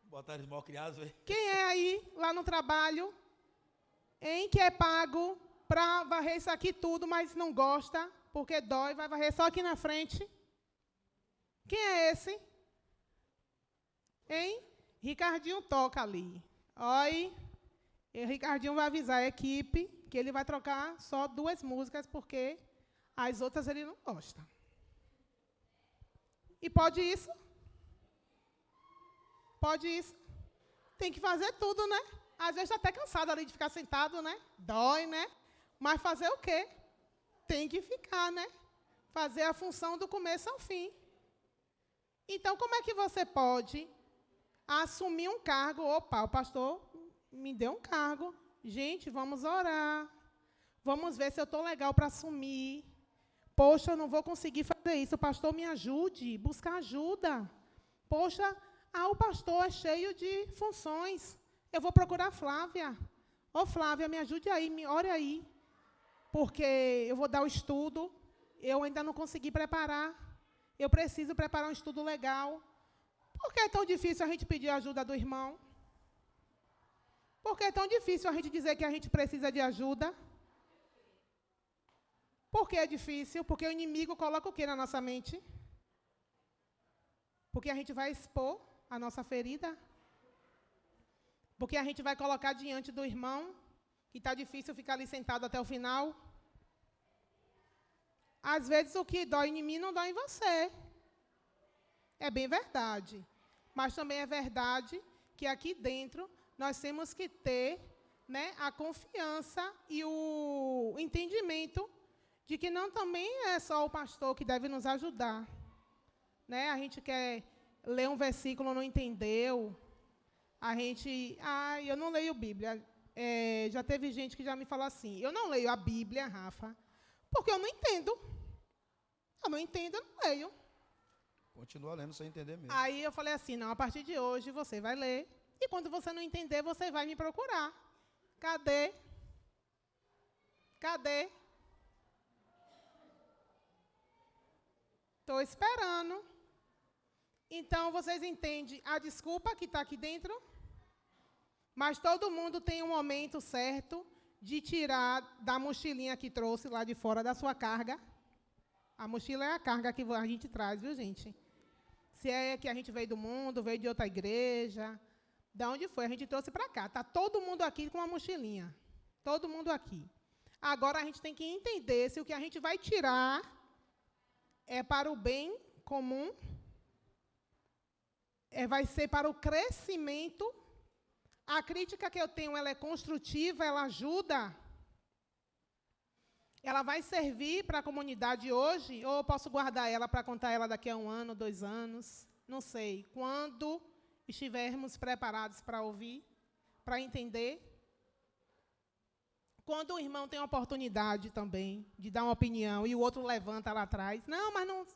Botaram os mal criados, velho. Quem é aí, lá no trabalho, que é pago para varrer isso aqui tudo, mas não gosta, porque dói, vai varrer só aqui na frente? Quem é esse? Ricardinho toca ali. Oi. E o Ricardinho vai avisar a equipe que ele vai trocar só 2 músicas, porque as outras ele não gosta. E pode isso? Pode isso? Tem que fazer tudo, né? Às vezes está até cansado ali de ficar sentado, né? Dói, né? Mas fazer o quê? Tem que ficar, né? Fazer a função do começo ao fim. Então, como é que você pode assumir um cargo? Opa, o pastor me deu um cargo. Gente, vamos orar. Vamos ver se eu estou legal para assumir. Poxa, eu não vou conseguir fazer isso. O pastor me ajude, buscar ajuda. Poxa, o pastor é cheio de funções. Eu vou procurar a Flávia. Ô, Flávia, me ajude aí, me ore aí. Porque eu vou dar o estudo. Eu ainda não consegui preparar. Eu preciso preparar um estudo legal. Por que é tão difícil a gente pedir a ajuda do irmão? Por que é tão difícil a gente dizer que a gente precisa de ajuda? Por que é difícil? Porque o inimigo coloca o que na nossa mente? Porque a gente vai expor a nossa ferida? Porque a gente vai colocar diante do irmão que está difícil ficar ali sentado até o final? Às vezes o que dói em mim não dói em você. É bem verdade. Mas também é verdade que aqui dentro nós temos que ter, né, a confiança e o entendimento de que não também é só o pastor que deve nos ajudar. Né? A gente quer ler um versículo, não entendeu. A gente... eu não leio Bíblia. Já teve gente que já me falou assim, eu não leio a Bíblia, Rafa, porque eu não entendo. Eu não entendo, eu não leio. Continua lendo sem entender mesmo. Aí eu falei assim, não, a partir de hoje você vai ler, e quando você não entender, você vai me procurar. Cadê? Cadê? Estou esperando. Então, vocês entendem a desculpa que está aqui dentro? Mas todo mundo tem um momento certo de tirar da mochilinha que trouxe lá de fora da sua carga. A mochila é a carga que a gente traz, viu, gente? Se é que a gente veio do mundo, veio de outra igreja, de onde foi, a gente trouxe para cá. Está todo mundo aqui com uma mochilinha. Todo mundo aqui. Agora, a gente tem que entender se o que a gente vai tirar é para o bem comum, vai ser para o crescimento. A crítica que eu tenho, ela é construtiva, ela ajuda. Ela vai servir para a comunidade hoje, ou eu posso guardar ela para contar ela daqui a 1 ano, 2 anos, não sei. Quando estivermos preparados para ouvir, para entender. Quando o irmão tem a oportunidade também de dar uma opinião e o outro levanta lá atrás. Não, mas não...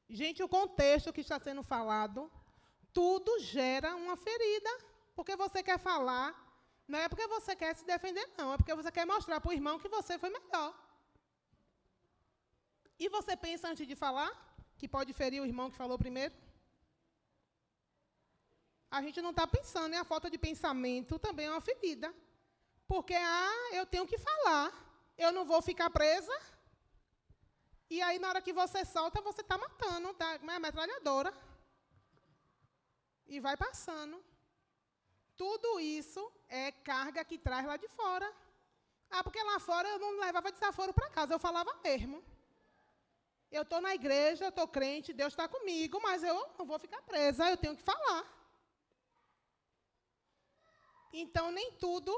Gente, o contexto que está sendo falado, tudo gera uma ferida. Porque você quer falar, não é porque você quer se defender, não. É porque você quer mostrar para o irmão que você foi melhor. E você pensa antes de falar que pode ferir o irmão que falou primeiro? A gente não está pensando, e a falta de pensamento também é uma ferida. Porque, eu tenho que falar, eu não vou ficar presa. E aí, na hora que você solta, você está matando, tá? Uma metralhadora. E vai passando. Tudo isso é carga que traz lá de fora. Porque lá fora eu não levava desaforo para casa, eu falava mesmo. Eu estou na igreja, eu estou crente, Deus está comigo, mas eu não vou ficar presa, eu tenho que falar. Então, nem tudo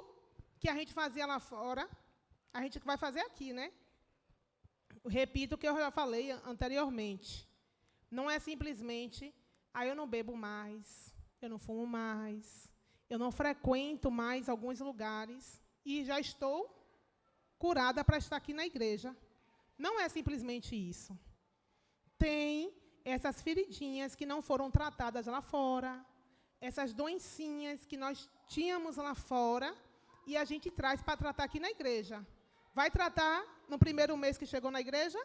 que a gente fazia lá fora, a gente vai fazer aqui, né? Repito o que eu já falei anteriormente. Não é simplesmente, eu não bebo mais, eu não fumo mais, eu não frequento mais alguns lugares e já estou curada para estar aqui na igreja. Não é simplesmente isso. Tem essas feridinhas que não foram tratadas lá fora, essas doencinhas que nós tínhamos lá fora e a gente traz para tratar aqui na igreja. Vai tratar no primeiro mês que chegou na igreja?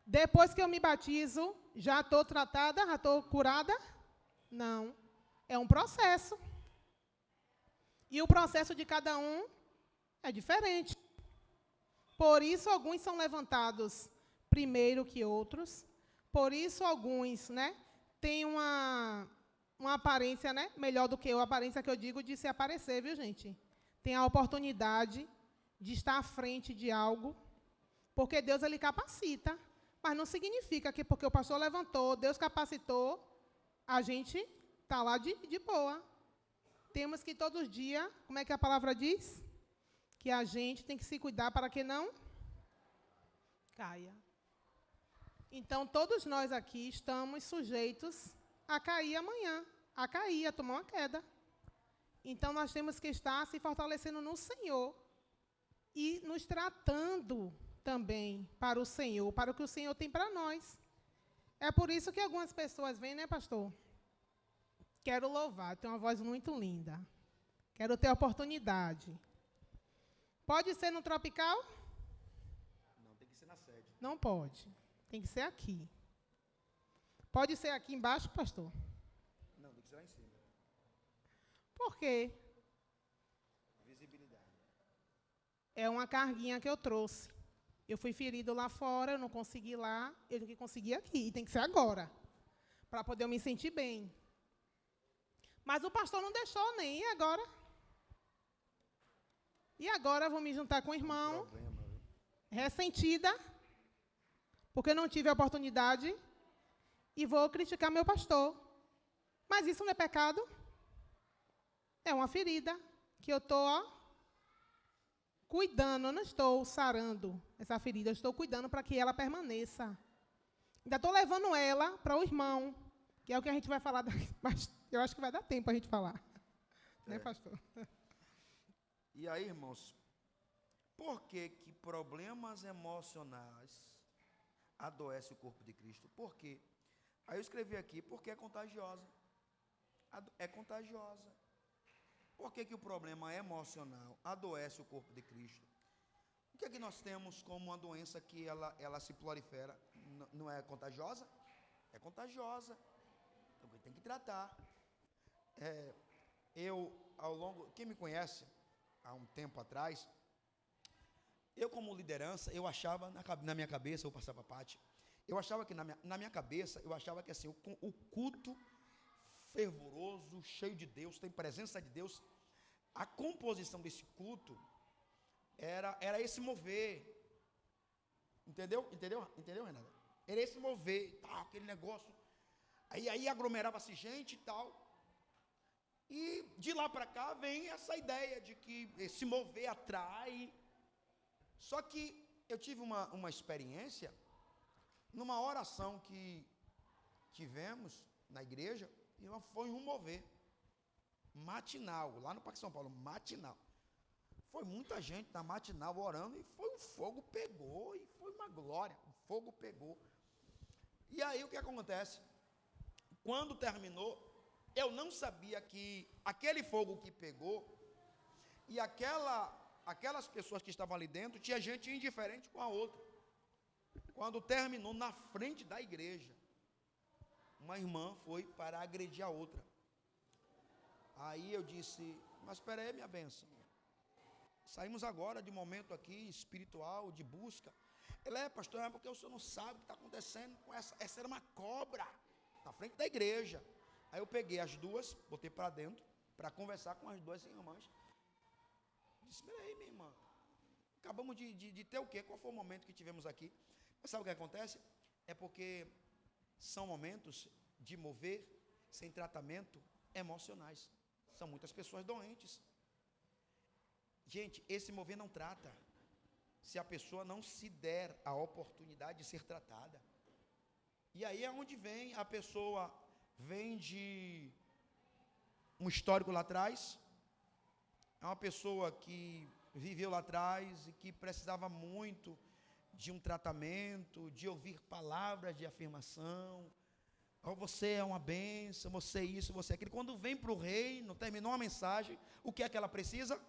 Depois que eu me batizo, já estou tratada, já estou curada? Não. É um processo. E o processo de cada um é diferente. Por isso, alguns são levantados primeiro que outros. Por isso, alguns, né, têm uma aparência, né, melhor do que eu. A aparência que eu digo de se aparecer, viu, gente? Tem a oportunidade de estar à frente de algo, porque Deus, ele capacita. Mas não significa que porque o pastor levantou, Deus capacitou, a gente está lá de boa. Temos que todos os dias, como é que a palavra diz? Que a gente tem que se cuidar para que não caia. Então, todos nós aqui estamos sujeitos a cair amanhã, a tomar uma queda. Então, nós temos que estar se fortalecendo no Senhor e nos tratando também para o Senhor, para o que o Senhor tem para nós. É por isso que algumas pessoas vêm, né, pastor? Quero louvar, tem uma voz muito linda. Quero ter oportunidade. Pode ser no tropical? Não, tem que ser na sede. Não pode. Tem que ser aqui. Pode ser aqui embaixo, pastor? Não, tem que ser lá em cima. Por quê? Visibilidade. É uma carguinha que eu trouxe. Eu fui ferido lá fora, eu não consegui lá, eu tenho que conseguir aqui, e tem que ser agora, para poder eu me sentir bem. Mas o pastor não deixou nem, e agora? E agora eu vou me juntar com o irmão, ressentida, porque não tive a oportunidade, e vou criticar meu pastor. Mas isso não é pecado? É uma ferida que eu estou cuidando, eu não estou sarando essa ferida, eu estou cuidando para que ela permaneça. Ainda estou levando ela para o irmão, que é o que a gente vai falar, mas eu acho que vai dar tempo a gente falar. Né, pastor? E aí, irmãos, por que que problemas emocionais adoecem o corpo de Cristo? Por quê? Aí eu escrevi aqui, porque é contagiosa. É contagiosa. Por que que o problema emocional adoece o corpo de Cristo? O que é que nós temos como uma doença que ela se prolifera? Não é contagiosa? É contagiosa. Então tem que tratar. Quem me conhece, há um tempo atrás, eu como liderança, eu achava na minha cabeça, eu vou passar para a Paty, eu achava que na minha cabeça, eu achava que assim, o culto fervoroso, cheio de Deus, tem presença de Deus, a composição desse culto era esse mover. Entendeu, Renata? Era esse mover, tal, aquele negócio. Aí aglomerava-se gente e tal. E de lá para cá vem essa ideia de que esse mover atrai. Só que eu tive uma experiência numa oração que tivemos na igreja, e foi um mover matinal, lá no Parque São Paulo, matinal. Foi muita gente na matinal orando, e foi um fogo pegou, e foi uma glória, o fogo pegou. E aí o que acontece? Quando terminou, eu não sabia que aquele fogo que pegou, e aquelas pessoas que estavam ali dentro, tinha gente indiferente com a outra. Quando terminou, na frente da igreja, uma irmã foi para agredir a outra. Aí eu disse, mas espera aí, minha bênção. Saímos agora de momento aqui, espiritual, de busca. Ele pastor, é porque o senhor não sabe o que está acontecendo com essa era uma cobra, na frente da igreja. Aí eu peguei as duas, botei para dentro, para conversar com as duas irmãs. Disse, espera aí, minha irmã, acabamos de ter o quê? Qual foi o momento que tivemos aqui? Mas sabe o que acontece? É porque são momentos de mover sem tratamento emocionais. São muitas pessoas doentes. Gente, esse mover não trata, se a pessoa não se der a oportunidade de ser tratada. E aí é onde vem a pessoa, vem de um histórico lá atrás, é uma pessoa que viveu lá atrás e que precisava muito de um tratamento, de ouvir palavras de afirmação. Oh, você é uma bênção, você é isso, você é aquilo. Quando vem para o reino, terminou a mensagem, o que é que ela precisa?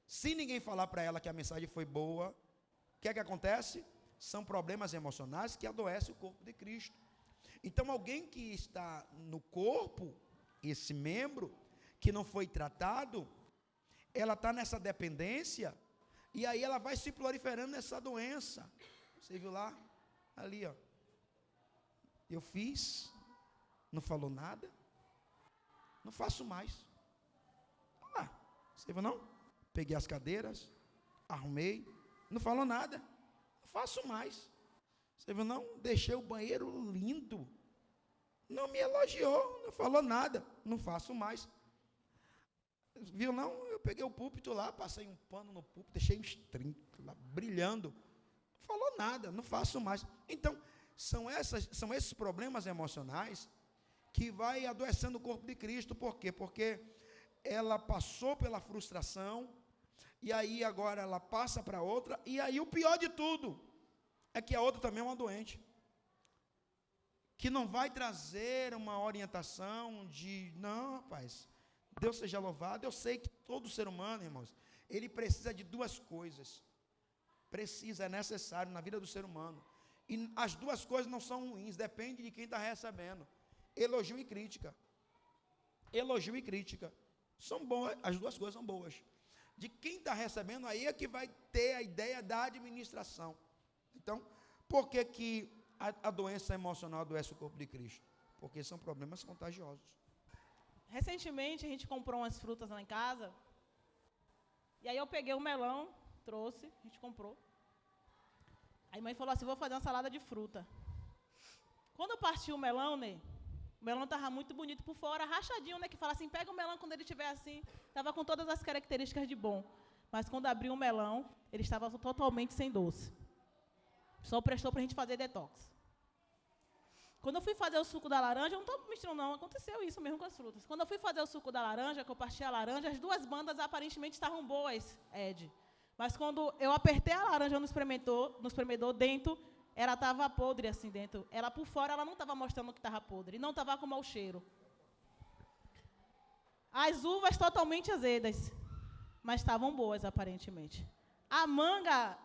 Se ninguém falar para ela que a mensagem foi boa, o que é que acontece? São problemas emocionais que adoecem o corpo de Cristo. Então, alguém que está no corpo, esse membro, que não foi tratado, ela está nessa dependência, e aí ela vai se proliferando nessa doença. Você viu lá? Ali, ó. Eu fiz, não falou nada, não faço mais. Ah, você viu não? Peguei as cadeiras, arrumei, não falou nada, não faço mais. Você viu não? Deixei o banheiro lindo, não me elogiou, não falou nada, não faço mais. Viu não? Eu peguei o púlpito lá, passei um pano no púlpito, deixei uns 30 lá, brilhando, não falou nada, não faço mais. Então, são esses problemas emocionais que vai adoecendo o corpo de Cristo. Por quê? Porque ela passou pela frustração, e aí agora ela passa para outra, e aí o pior de tudo é que a outra também é uma doente, que não vai trazer uma orientação de, não, rapaz, Deus seja louvado. Eu sei que todo ser humano, irmãos, ele precisa de duas coisas. É necessário na vida do ser humano. E as duas coisas não são ruins, depende de quem está recebendo. Elogio e crítica. Elogio e crítica. São boas, as duas coisas são boas. de quem está recebendo, aí é que vai ter a ideia da administração. Então, por que a doença emocional adoece o corpo de Cristo? Porque são problemas contagiosos. Recentemente, a gente comprou umas frutas lá em casa. E aí eu peguei um melão, trouxe, a gente comprou. Aí a mãe falou assim, vou fazer uma salada de fruta. Quando eu parti o melão, né? O melão estava muito bonito por fora, rachadinho, né? Que fala assim, pega o melão quando ele estiver assim. Estava com todas as características de bom. Mas quando abriu o melão, ele estava totalmente sem doce. Só prestou para a gente fazer detox. Quando eu fui fazer o suco da laranja, eu não estou mentindo não, aconteceu isso mesmo com as frutas. Quando eu fui fazer o suco da laranja, que eu parti a laranja, as duas bandas aparentemente estavam boas, Ed. Mas quando eu apertei a laranja no espremedor, dentro, ela estava podre assim dentro. Ela por fora, ela não estava mostrando que estava podre, não estava com mau cheiro. As uvas totalmente azedas, mas estavam boas aparentemente. A manga,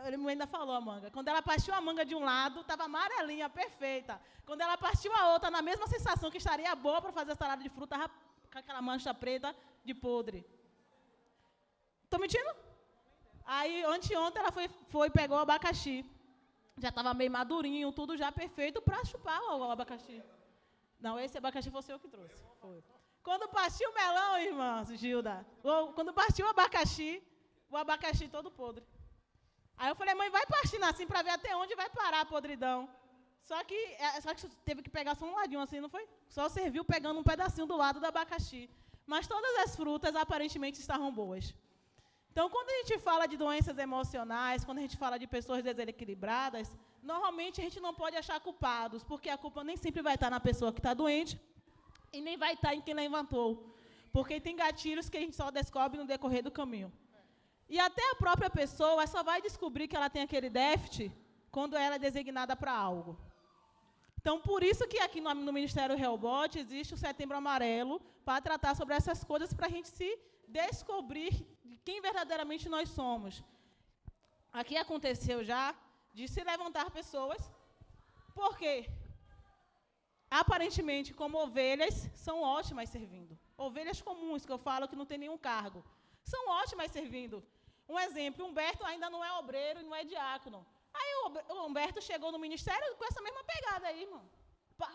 ele ainda falou a manga, quando ela partiu a manga de um lado, estava amarelinha, perfeita. Quando ela partiu a outra, na mesma sensação que estaria boa para fazer a salada de fruta, estava com aquela mancha preta de podre. Estou mentindo? Aí, anteontem, ela foi pegou o abacaxi. Já estava meio madurinho, tudo já perfeito para chupar o abacaxi. Não, esse abacaxi foi o senhor que trouxe. Foi. Quando partiu o melão, irmã Gilda, quando partiu o abacaxi todo podre. Aí eu falei, mãe, vai partindo assim para ver até onde vai parar a podridão. Só que teve que pegar só um ladinho assim, não foi? Só serviu pegando um pedacinho do lado do abacaxi. Mas todas as frutas aparentemente estavam boas. Então, quando a gente fala de doenças emocionais, quando a gente fala de pessoas desequilibradas, normalmente a gente não pode achar culpados, porque a culpa nem sempre vai estar na pessoa que está doente e nem vai estar em quem levantou. Porque tem gatilhos que a gente só descobre no decorrer do caminho. E até a própria pessoa só vai descobrir que ela tem aquele déficit quando ela é designada para algo. Então, por isso que aqui no Ministério Rehoboth existe o Setembro Amarelo, para tratar sobre essas coisas, para a gente se descobrir quem verdadeiramente nós somos. Aqui aconteceu já de se levantar pessoas, porque aparentemente, como ovelhas, são ótimas servindo. Ovelhas comuns, que eu falo que não tem nenhum cargo, são ótimas servindo. Um exemplo, Humberto ainda não é obreiro e não é diácono. Aí o Humberto chegou no ministério com essa mesma pegada aí, irmão. Pá.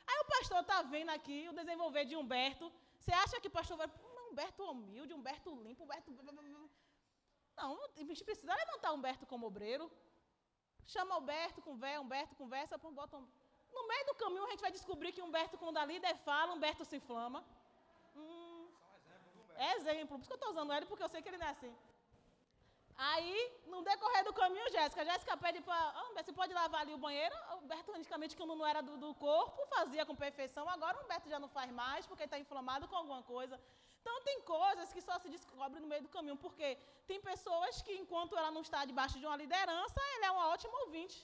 Aí o pastor está vendo aqui o desenvolver de Humberto. Você acha que o pastor vai... Humberto humilde, Humberto limpo, Humberto... Não, a gente precisa levantar Humberto como obreiro. Chama Humberto, conversa, bota... No meio do caminho a gente vai descobrir que Humberto, quando a líder fala, Humberto se inflama. É exemplo, por isso que eu estou usando ele, porque eu sei que ele não é assim. Aí, no decorrer do caminho, Jéssica pede para... Humberto, você pode lavar ali o banheiro? Humberto, antigamente, quando não era do corpo, fazia com perfeição. Agora, o Humberto já não faz mais, porque está inflamado com alguma coisa. Então, tem coisas que só se descobrem no meio do caminho, porque tem pessoas que, enquanto ela não está debaixo de uma liderança, ele é uma ótima ouvinte.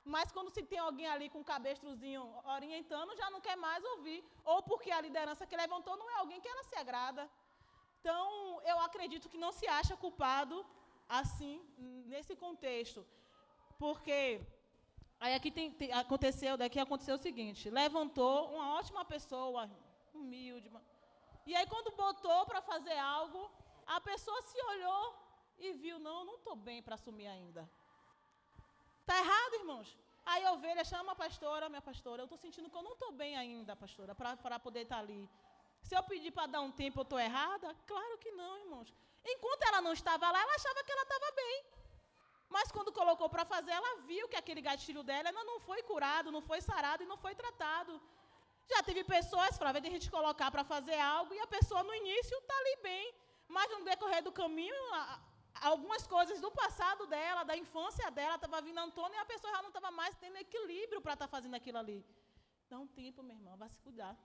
Mas, quando se tem alguém ali com um cabestrozinho orientando, já não quer mais ouvir. Ou porque a liderança que levantou não é alguém que ela se agrada. Então, eu acredito que não se acha culpado, assim, nesse contexto. Porque aí aqui aconteceu o seguinte, levantou uma ótima pessoa, humilde, e aí quando botou para fazer algo, a pessoa se olhou e viu, não estou bem para assumir ainda. Está errado, irmãos? Aí a ovelha chama a pastora, minha pastora, eu estou sentindo que eu não estou bem ainda, pastora, para poder estar ali. Se eu pedir para dar um tempo, eu estou errada? Claro que não, irmãos. Enquanto ela não estava lá, ela achava que ela estava bem. Mas quando colocou para fazer, ela viu que aquele gatilho dela ainda não foi curado, não foi sarado e não foi tratado. Já teve pessoas, Flávia, de a gente colocar para fazer algo e a pessoa no início está ali bem. Mas no decorrer do caminho, algumas coisas do passado dela, da infância dela, estava vindo à tona e a pessoa já não estava mais tendo equilíbrio para estar fazendo aquilo ali. Dá um tempo, minha irmã, vai se cuidar.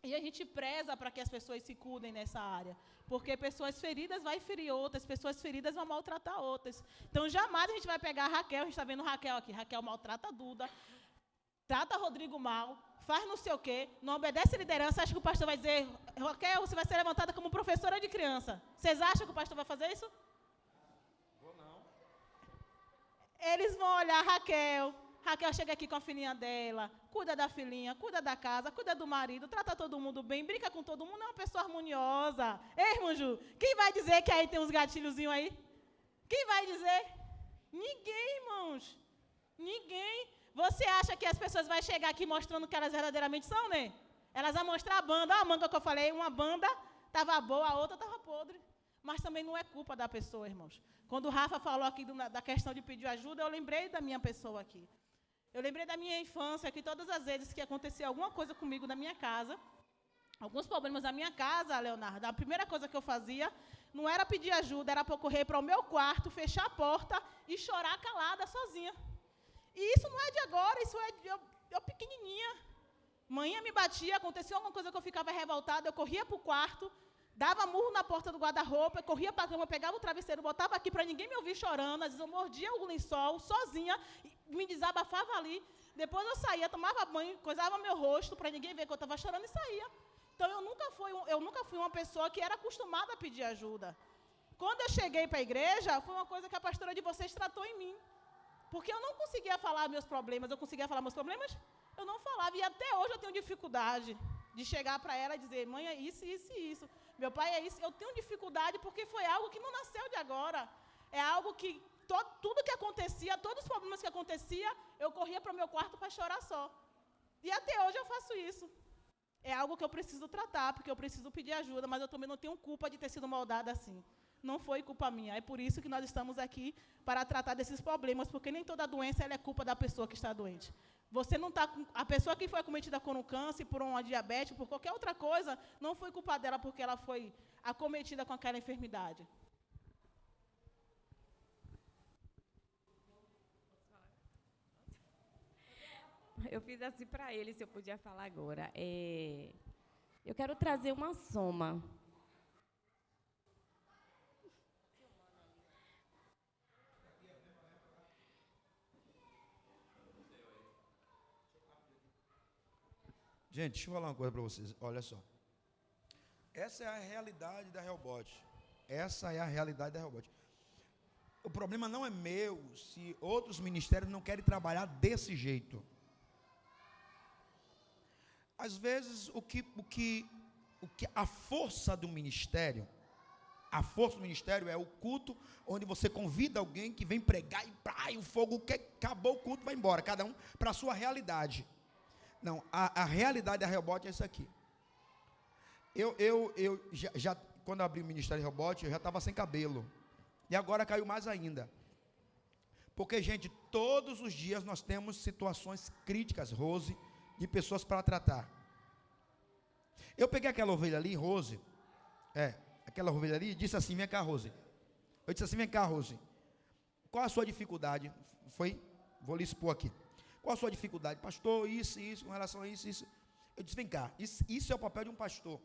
E a gente preza para que as pessoas se cuidem nessa área. Porque pessoas feridas vão ferir outras, pessoas feridas vão maltratar outras. Então, jamais a gente vai pegar a Raquel, a gente está vendo Raquel aqui. Raquel maltrata a Duda, trata Rodrigo mal, faz não sei o quê, não obedece a liderança. Acha que o pastor vai dizer, Raquel, você vai ser levantada como professora de criança. Vocês acham que o pastor vai fazer isso? Vou não. Eles vão olhar Raquel, Raquel chega aqui com a filhinha dela, cuida da filhinha, cuida da casa, cuida do marido, trata todo mundo bem, brinca com todo mundo, é uma pessoa harmoniosa. Ei, irmão Ju, quem vai dizer que aí tem uns gatilhozinhos aí? Quem vai dizer? Ninguém, irmãos. Ninguém. Você acha que as pessoas vão chegar aqui mostrando que elas verdadeiramente são, né? Elas vão mostrar a banda. Olha a manga que eu falei, uma banda estava boa, a outra estava podre. Mas também não é culpa da pessoa, irmãos. Quando o Rafa falou aqui da questão de pedir ajuda, eu lembrei da minha pessoa aqui. Eu lembrei da minha infância, que todas as vezes que acontecia alguma coisa comigo na minha casa, alguns problemas na minha casa, Leonardo, a primeira coisa que eu fazia não era pedir ajuda, era para eu correr para o meu quarto, fechar a porta e chorar calada, sozinha. E isso não é de agora, isso é de eu pequenininha. Manhã me batia, acontecia alguma coisa que eu ficava revoltada, eu corria para o quarto, dava murro na porta do guarda-roupa, corria para a cama, pegava o travesseiro, botava aqui para ninguém me ouvir chorando, às vezes eu mordia o lençol, sozinha, me desabafava ali. Depois eu saía, tomava banho, coisava meu rosto para ninguém ver que eu estava chorando e saía. Então eu nunca fui uma pessoa que era acostumada a pedir ajuda. Quando eu cheguei para a igreja, foi uma coisa que a pastora de vocês tratou em mim. Porque eu não conseguia falar meus problemas, eu não falava. E até hoje eu tenho dificuldade de chegar para ela e dizer, mãe, é isso, isso e isso. Meu pai é isso. Eu tenho dificuldade porque foi algo que não nasceu de agora. É algo que tudo que acontecia, todos os problemas que acontecia, eu corria para o meu quarto para chorar só. E até hoje eu faço isso. É algo que eu preciso tratar, porque eu preciso pedir ajuda, mas eu também não tenho culpa de ter sido moldada assim. Não foi culpa minha. É por isso que nós estamos aqui para tratar desses problemas, porque nem toda doença é culpa da pessoa que está doente. Você não está, a pessoa que foi acometida por um câncer, por uma diabetes, por qualquer outra coisa, não foi culpa dela porque ela foi acometida com aquela enfermidade. Eu fiz assim para ele, se eu podia falar agora. Eu quero trazer uma soma. Gente, deixa eu falar uma coisa para vocês. Olha só. Essa é a realidade da Rehoboth. Essa é a realidade da Rehoboth. O problema não é meu se outros ministérios não querem trabalhar desse jeito. Às vezes, a força do ministério é o culto onde você convida alguém que vem pregar e o fogo que acabou o culto vai embora, cada um para a sua realidade. Não, a realidade da Rehoboth é isso aqui. Eu já quando eu abri o ministério Rehoboth, eu já estava sem cabelo. E agora caiu mais ainda. Porque, gente, todos os dias nós temos situações críticas, Rose, de pessoas para tratar. Eu peguei aquela ovelha ali, Rose, aquela ovelha ali, e disse assim, vem cá, Rose. Eu disse assim, vem cá, Rose. Qual a sua dificuldade? Vou lhe expor aqui. Qual a sua dificuldade? Pastor, isso, com relação a isso. Eu disse, vem cá, isso é o papel de um pastor.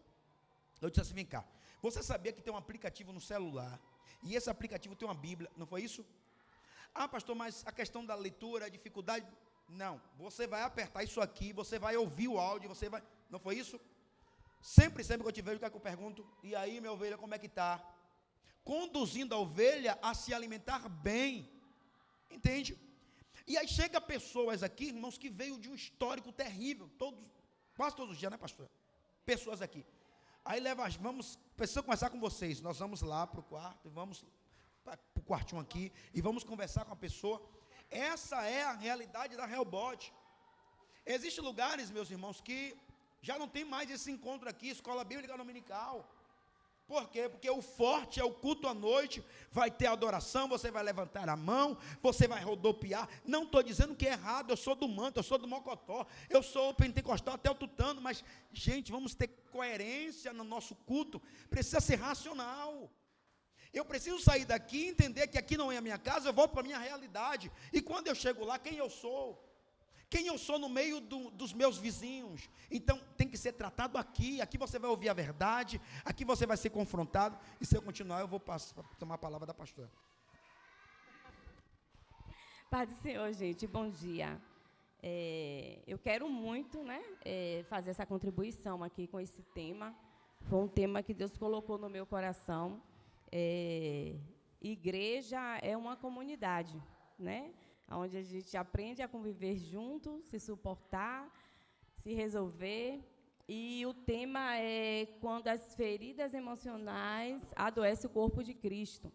Eu disse assim, vem cá. Você sabia que tem um aplicativo no celular, e esse aplicativo tem uma Bíblia, não foi isso? Ah, pastor, mas a questão da leitura, a dificuldade... Não, você vai apertar isso aqui, você vai ouvir o áudio, você vai... Não foi isso? Sempre que eu te vejo, o que é que eu pergunto? E aí, minha ovelha, como é que está? Conduzindo a ovelha a se alimentar bem. Entende? E aí chega pessoas aqui, irmãos, que veio de um histórico terrível, quase todos os dias, né, pastor? Pessoas aqui. Aí preciso conversar com vocês. Nós vamos lá para o quarto, vamos para o quartinho aqui, e vamos conversar com a pessoa. Essa é a realidade da Rehoboth. Existem lugares, meus irmãos, que já não tem mais esse encontro aqui, escola bíblica dominical. Por quê? Porque o forte é o culto à noite, vai ter adoração, você vai levantar a mão, você vai rodopiar. Não estou dizendo que é errado, eu sou do manto, eu sou do mocotó, eu sou pentecostal até o tutano, mas, gente, vamos ter coerência no nosso culto, precisa ser racional. Eu preciso sair daqui e entender que aqui não é a minha casa, eu volto para a minha realidade. E quando eu chego lá, quem eu sou? Quem eu sou no meio dos meus vizinhos? Então, tem que ser tratado aqui. Aqui você vai ouvir a verdade, aqui você vai ser confrontado. E se eu continuar, eu vou tomar a palavra da pastora. Paz do Senhor, gente, bom dia. Eu quero muito, fazer essa contribuição aqui com esse tema. Foi um tema que Deus colocou no meu coração. Igreja é uma comunidade, né? onde a gente aprende a conviver junto, se suportar, se resolver. E o tema é quando as feridas emocionais adoecem o corpo de Cristo.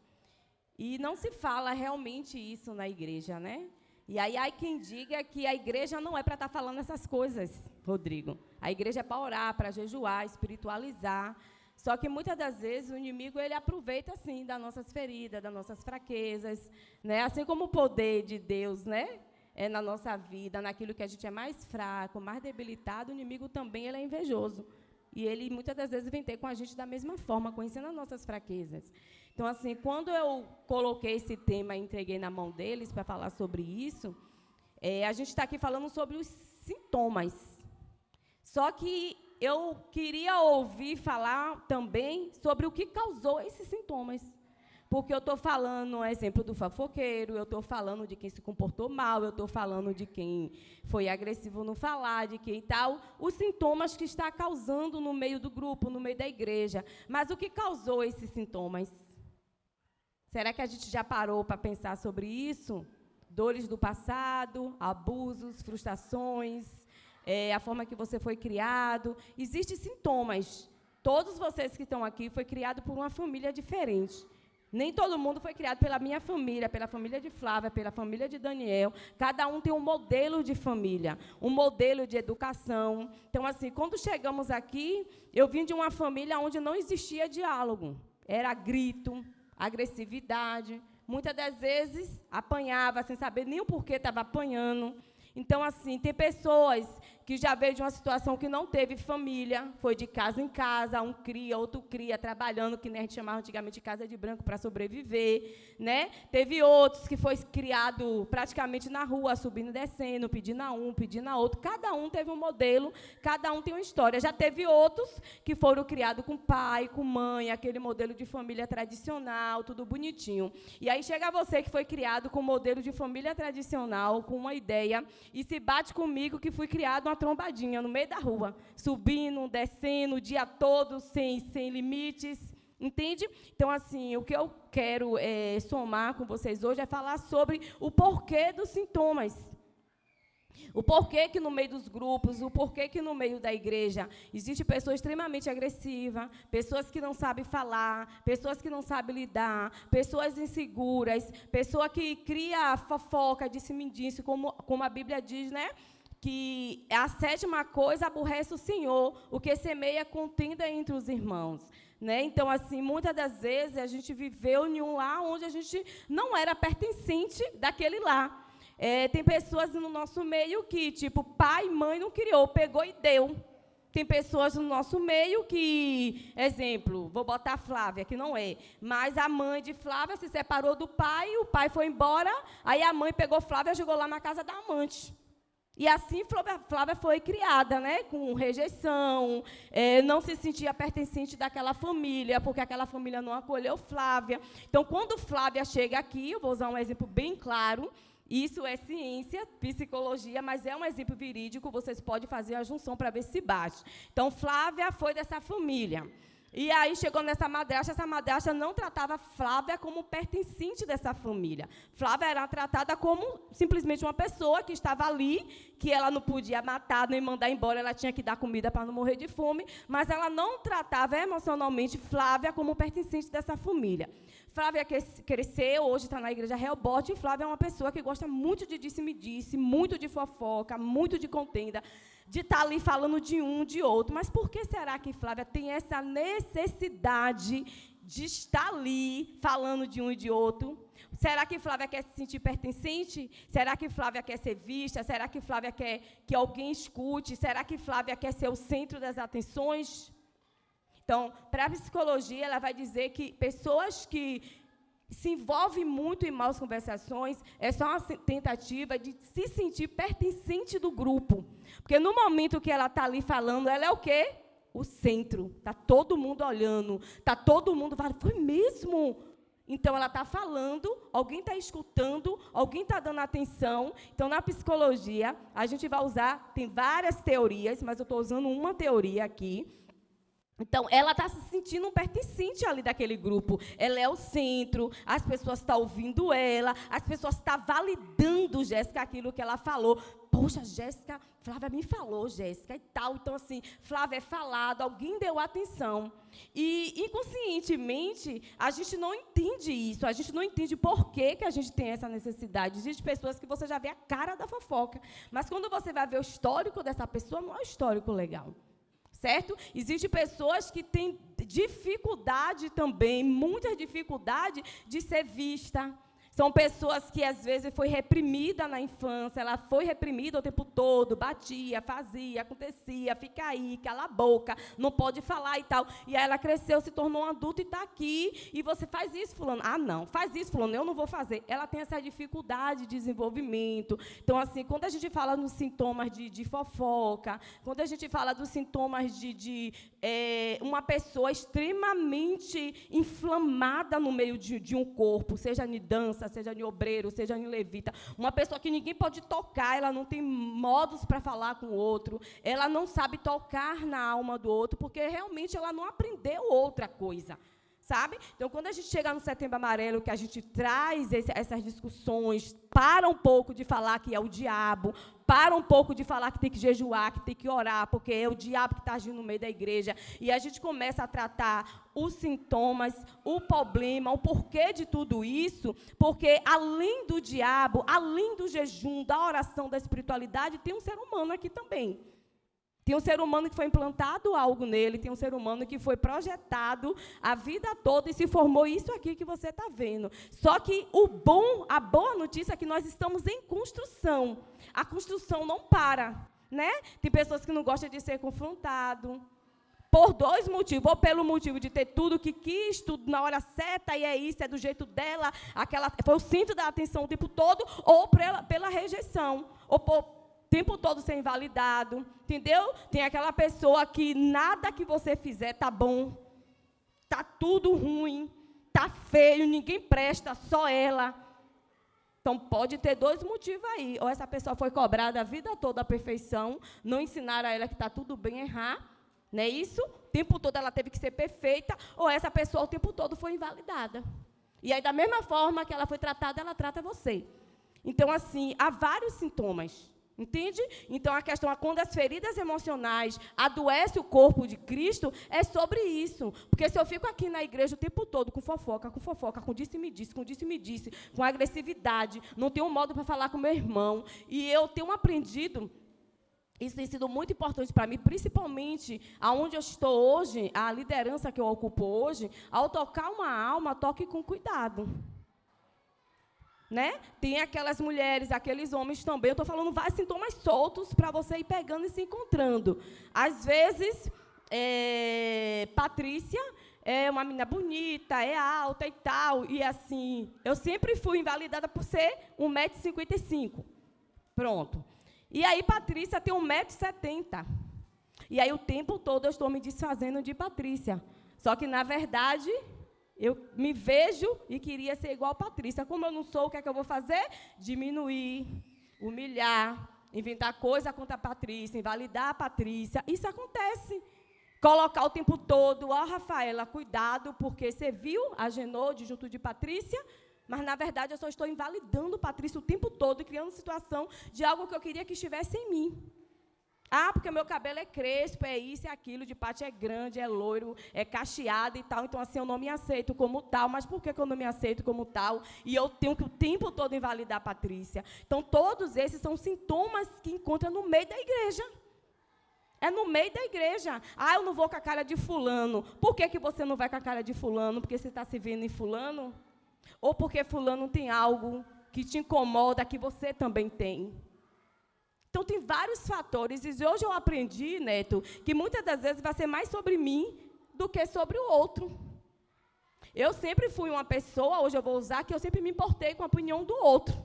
E não se fala realmente isso na igreja, né? E aí há quem diga que a igreja não é para estar falando essas coisas, Rodrigo. A igreja é para orar, para jejuar, espiritualizar. Só que muitas das vezes o inimigo ele aproveita assim das nossas feridas, das nossas fraquezas, né? Assim como o poder de Deus, né? É na nossa vida, naquilo que a gente é mais fraco, mais debilitado, o inimigo também ele é invejoso. E ele muitas das vezes vem ter com a gente da mesma forma, conhecendo as nossas fraquezas. Então, assim, quando eu coloquei esse tema e entreguei na mão deles para falar sobre isso, a gente está aqui falando sobre os sintomas. Só que eu queria ouvir falar também sobre o que causou esses sintomas. Porque eu estou falando, um exemplo do fofoqueiro, eu estou falando de quem se comportou mal, eu estou falando de quem foi agressivo no falar, de quem tal, os sintomas que está causando no meio do grupo, no meio da igreja. Mas o que causou esses sintomas? Será que a gente já parou para pensar sobre isso? Dores do passado, abusos, frustrações, a forma que você foi criado. Existem sintomas. Todos vocês que estão aqui foram criados por uma família diferente. Nem todo mundo foi criado pela minha família, pela família de Flávia, pela família de Daniel. Cada um tem um modelo de família, um modelo de educação. Então, assim, quando chegamos aqui, eu vim de uma família onde não existia diálogo. Era grito, agressividade. Muitas das vezes, apanhava sem saber nem o porquê estava apanhando. Então, assim, tem pessoas que já veio de uma situação que não teve família, foi de casa em casa, um cria, outro cria, trabalhando, que nem a gente chamava antigamente de casa de branco para sobreviver, né? Teve outros que foi criado praticamente na rua, subindo e descendo, pedindo a um, pedindo a outro. Cada um teve um modelo, cada um tem uma história. Já teve outros que foram criados com pai, com mãe, aquele modelo de família tradicional, tudo bonitinho. E aí chega você que foi criado com um modelo de família tradicional, com uma ideia, e se bate comigo que fui criado uma trombadinha no meio da rua, subindo, descendo, o dia todo, sem limites, entende? Então, assim, o que eu quero somar com vocês hoje é falar sobre o porquê dos sintomas. O porquê que no meio dos grupos, o porquê que no meio da igreja existe pessoas extremamente agressivas, pessoas que não sabem falar, pessoas que não sabem lidar, pessoas inseguras, pessoa que cria fofoca, disse-me-disse, como a Bíblia diz, né? Que a sétima coisa aborrece o Senhor, o que semeia contenda entre os irmãos. Né? Então, assim, muitas das vezes a gente viveu em um lar onde a gente não era pertencente daquele lar. Tem pessoas no nosso meio que, tipo, pai e mãe não criou, pegou e deu. Tem pessoas no nosso meio que, exemplo, vou botar a Flávia, que não é, mas a mãe de Flávia se separou do pai, o pai foi embora, aí a mãe pegou Flávia e jogou lá na casa da amante. E assim Flávia foi criada, né, com rejeição, não se sentia pertencente daquela família, porque aquela família não acolheu Flávia. Então, quando Flávia chega aqui, eu vou usar um exemplo bem claro, isso é ciência, psicologia, mas é um exemplo verídico, vocês podem fazer a junção para ver se bate. Então, Flávia foi dessa família. E aí chegou nessa madrasta, essa madrasta não tratava Flávia como pertencente dessa família. Flávia era tratada como simplesmente uma pessoa que estava ali, que ela não podia matar nem mandar embora, ela tinha que dar comida para não morrer de fome, mas ela não tratava emocionalmente Flávia como pertencente dessa família. Flávia cresceu, hoje está na igreja Rehobote, e Flávia é uma pessoa que gosta muito de disse-me-disse, muito de fofoca, muito de contenda, de estar ali falando de um, de outro. Mas por que será que Flávia tem essa necessidade de estar ali falando de um e de outro? Será que Flávia quer se sentir pertencente? Será que Flávia quer ser vista? Será que Flávia quer que alguém escute? Será que Flávia quer ser o centro das atenções? Então, para a psicologia, ela vai dizer que pessoas que se envolvem muito em maus conversações é só uma tentativa de se sentir pertencente do grupo. Porque no momento que ela está ali falando, ela é o quê? O centro. Está todo mundo olhando, está todo mundo falando, foi mesmo? Então, ela está falando, alguém está escutando, alguém está dando atenção. Então, na psicologia, a gente vai usar, tem várias teorias, mas eu estou usando uma teoria aqui, Então, ela está se sentindo um pertencente ali daquele grupo. Ela é o centro, as pessoas estão ouvindo ela, as pessoas estão validando, Jéssica, aquilo que ela falou. Poxa, Jéssica, Flávia me falou, Jéssica, e tal. Então, assim, Flávia é falado, alguém deu atenção. E, inconscientemente, a gente não entende isso, a gente não entende por que a gente tem essa necessidade. Existem pessoas que você já vê a cara da fofoca, mas quando você vai ver o histórico dessa pessoa, não é um histórico legal. Certo? Existem pessoas que têm dificuldade também, muita dificuldade de ser vista. São pessoas que, às vezes, foi reprimida na infância, ela foi reprimida o tempo todo, batia, fazia, acontecia, fica aí, cala a boca, não pode falar e tal. E aí ela cresceu, se tornou um adulto e está aqui, e você faz isso, fulano. Ah, não, faz isso, fulano, eu não vou fazer. Ela tem essa dificuldade de desenvolvimento. Então, assim, quando a gente fala nos sintomas de fofoca, quando a gente fala dos sintomas de uma pessoa extremamente inflamada no meio de um corpo, seja em dança, seja em obreiro, seja em levita, uma pessoa que ninguém pode tocar, ela não tem modos para falar com o outro, ela não sabe tocar na alma do outro, porque realmente ela não aprendeu outra coisa. Sabe? Então, quando a gente chega no Setembro Amarelo, que a gente traz essas discussões, para um pouco de falar que é o diabo, para um pouco de falar que tem que jejuar, que tem que orar, porque é o diabo que está agindo no meio da igreja, e a gente começa a tratar os sintomas, o problema, o porquê de tudo isso, porque além do diabo, além do jejum, da oração, da espiritualidade, tem um ser humano aqui também. Tem um ser humano que foi implantado algo nele, tem um ser humano que foi projetado a vida toda e se formou isso aqui que você está vendo. Só que a boa notícia é que nós estamos em construção. A construção não para, né? Tem pessoas que não gostam de ser confrontado, por dois motivos, ou pelo motivo de ter tudo que quis, tudo na hora certa, e é isso, é do jeito dela, foi o centro da atenção o tempo todo, ou pela rejeição, ou tempo todo ser invalidado, entendeu? Tem aquela pessoa que nada que você fizer tá bom, tá tudo ruim, tá feio, ninguém presta, só ela. Então, pode ter dois motivos aí. Ou essa pessoa foi cobrada a vida toda a perfeição, não ensinaram a ela que está tudo bem errar, não é isso? O tempo todo ela teve que ser perfeita, ou essa pessoa o tempo todo foi invalidada. E aí, da mesma forma que ela foi tratada, ela trata você. Então, assim, há vários sintomas. Entende? Então, a questão é quando as feridas emocionais adoecem o corpo de Cristo, é sobre isso. Porque se eu fico aqui na igreja o tempo todo com fofoca, com disse-me disse, com agressividade, não tenho um modo para falar com meu irmão, e eu tenho aprendido, isso tem sido muito importante para mim, principalmente aonde eu estou hoje, a liderança que eu ocupo hoje, ao tocar uma alma, toque com cuidado. Né? Tem aquelas mulheres, aqueles homens também, eu estou falando vários sintomas soltos para você ir pegando e se encontrando. Às vezes, Patrícia é uma menina bonita, é alta e tal, e assim, eu sempre fui invalidada por ser 1,55 m. Pronto. E aí, Patrícia tem 1,70 m. E aí, o tempo todo, eu estou me desfazendo de Patrícia. Só que, na verdade, eu me vejo e queria ser igual a Patrícia. Como eu não sou, o que é que eu vou fazer? Diminuir, humilhar, inventar coisa contra a Patrícia, invalidar a Patrícia. Isso acontece. Colocar o tempo todo, Rafaela, cuidado, porque você viu a Genode junto de Patrícia, mas, na verdade, eu só estou invalidando Patrícia o tempo todo e criando situação de algo que eu queria que estivesse em mim. Ah, porque meu cabelo é crespo, é isso, é aquilo, de Paty é grande, é loiro, é cacheado e tal, então assim, eu não me aceito como tal, mas por que eu não me aceito como tal? E eu tenho que o tempo todo invalidar a Patrícia. Então, todos esses são sintomas que encontra no meio da igreja. É no meio da igreja. Ah, eu não vou com a cara de fulano. Por que você não vai com a cara de fulano? Porque você está se vendo em fulano? Ou porque fulano tem algo que te incomoda, que você também tem? Então, tem vários fatores, e hoje eu aprendi, Neto, que muitas das vezes vai ser mais sobre mim do que sobre o outro. Eu sempre fui uma pessoa, hoje eu vou usar, que eu sempre me importei com a opinião do outro.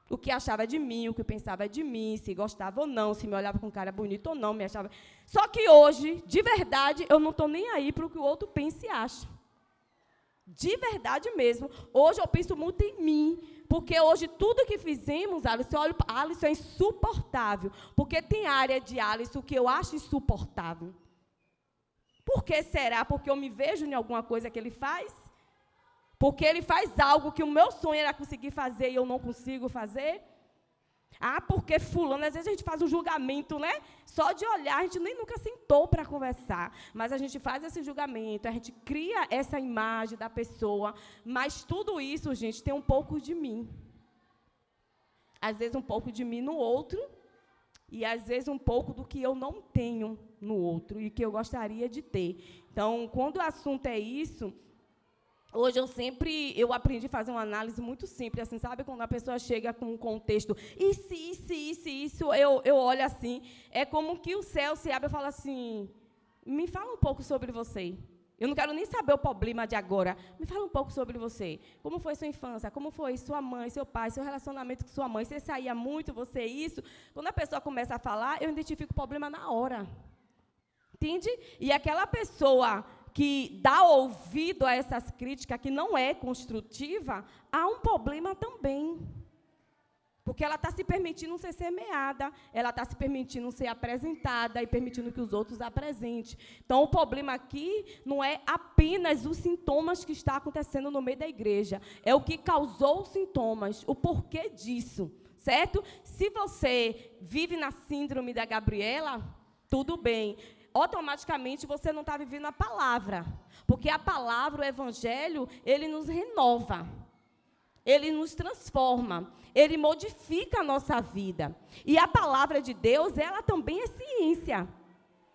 O que achava de mim, o que pensava de mim, se gostava ou não, se me olhava com cara bonito ou não, me achava... Só que hoje, de verdade, eu não estou nem aí para o que o outro pensa e acha. De verdade mesmo. Hoje eu penso muito em mim, porque hoje tudo que fizemos, Alisson, olha, Alisson é insuportável, porque tem área de Alisson que eu acho insuportável. Por que será? Porque eu me vejo em alguma coisa que ele faz? Porque ele faz algo que o meu sonho era conseguir fazer e eu não consigo fazer? Ah, porque fulano, às vezes a gente faz um julgamento, né? Só de olhar, a gente nem nunca sentou para conversar, mas a gente faz esse julgamento, a gente cria essa imagem da pessoa, mas tudo isso, gente, tem um pouco de mim. Às vezes um pouco de mim no outro, e às vezes um pouco do que eu não tenho no outro, e que eu gostaria de ter. Então, quando o assunto é isso, hoje eu aprendi a fazer uma análise muito simples, assim, sabe? Quando a pessoa chega com um contexto, isso, eu olho assim, é como que o céu se abre e fala assim, me fala um pouco sobre você. Eu não quero nem saber o problema de agora. Me fala um pouco sobre você. Como foi sua infância? Como foi sua mãe, seu pai, seu relacionamento com sua mãe? Você saía muito, você isso? Quando a pessoa começa a falar, eu identifico o problema na hora. Entende? E aquela pessoa que dá ouvido a essas críticas, que não é construtiva, há um problema também. Porque ela está se permitindo ser semeada, ela está se permitindo ser apresentada e permitindo que os outros apresentem. Então, o problema aqui não é apenas os sintomas que estão acontecendo no meio da igreja, é o que causou os sintomas, o porquê disso, certo? Se você vive na síndrome da Gabriela, tudo bem. Automaticamente você não está vivendo a palavra, porque a palavra, o evangelho, ele nos renova, ele nos transforma, ele modifica a nossa vida. E a palavra de Deus, ela também é ciência.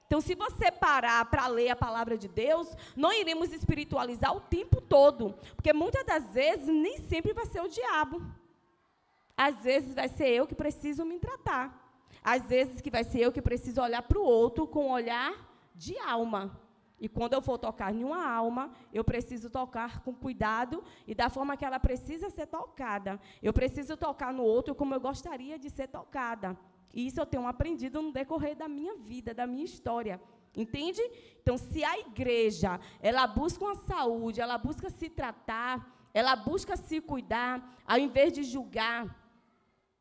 Então, se você parar para ler a palavra de Deus, não iremos espiritualizar o tempo todo, porque muitas das vezes nem sempre vai ser o diabo. Às vezes vai ser eu que preciso me tratar. Às vezes que vai ser eu que preciso olhar para o outro com um olhar de alma. E quando eu for tocar em uma alma, eu preciso tocar com cuidado e da forma que ela precisa ser tocada. Eu preciso tocar no outro como eu gostaria de ser tocada. E isso eu tenho aprendido no decorrer da minha vida, da minha história. Entende? Então, se a igreja, ela busca uma saúde, ela busca se tratar, ela busca se cuidar, ao invés de julgar,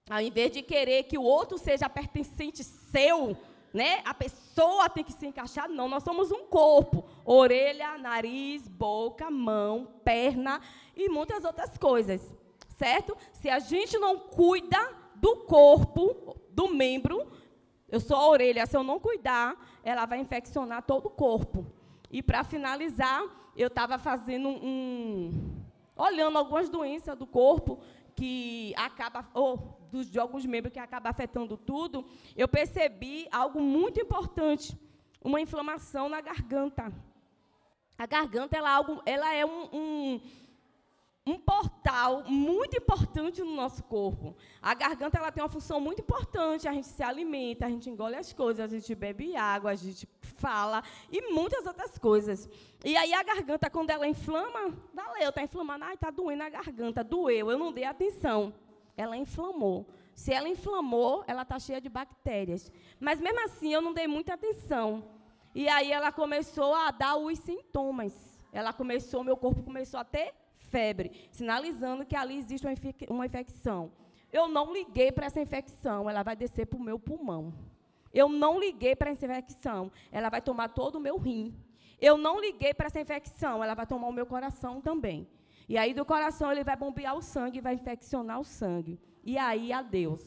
ao invés de querer que o outro seja pertencente seu, né? A pessoa tem que se encaixar. Não, nós somos um corpo. Orelha, nariz, boca, mão, perna e muitas outras coisas, certo? Se a gente não cuida do corpo, do membro, eu sou a orelha, se eu não cuidar, ela vai infeccionar todo o corpo. E, para finalizar, eu estava fazendo olhando algumas doenças do corpo, que acaba, de alguns membros que acaba afetando tudo, eu percebi algo muito importante, uma inflamação na garganta. A garganta ela é um portal muito importante no nosso corpo. A garganta ela tem uma função muito importante, a gente se alimenta, a gente engole as coisas, a gente bebe água, a gente fala e muitas outras coisas. E aí a garganta, quando ela inflama, valeu, está inflamando, está doendo a garganta, doeu, eu não dei atenção. Ela inflamou. Se ela inflamou, ela está cheia de bactérias. Mas, mesmo assim, eu não dei muita atenção. E aí ela começou a dar os sintomas. Meu corpo começou a ter febre, sinalizando que ali existe uma infecção. Eu não liguei para essa infecção, ela vai descer para o meu pulmão. Eu não liguei para essa infecção, ela vai tomar todo o meu rim. Eu não liguei para essa infecção, ela vai tomar o meu coração também. E aí, do coração, ele vai bombear o sangue, vai infeccionar o sangue. E aí, adeus.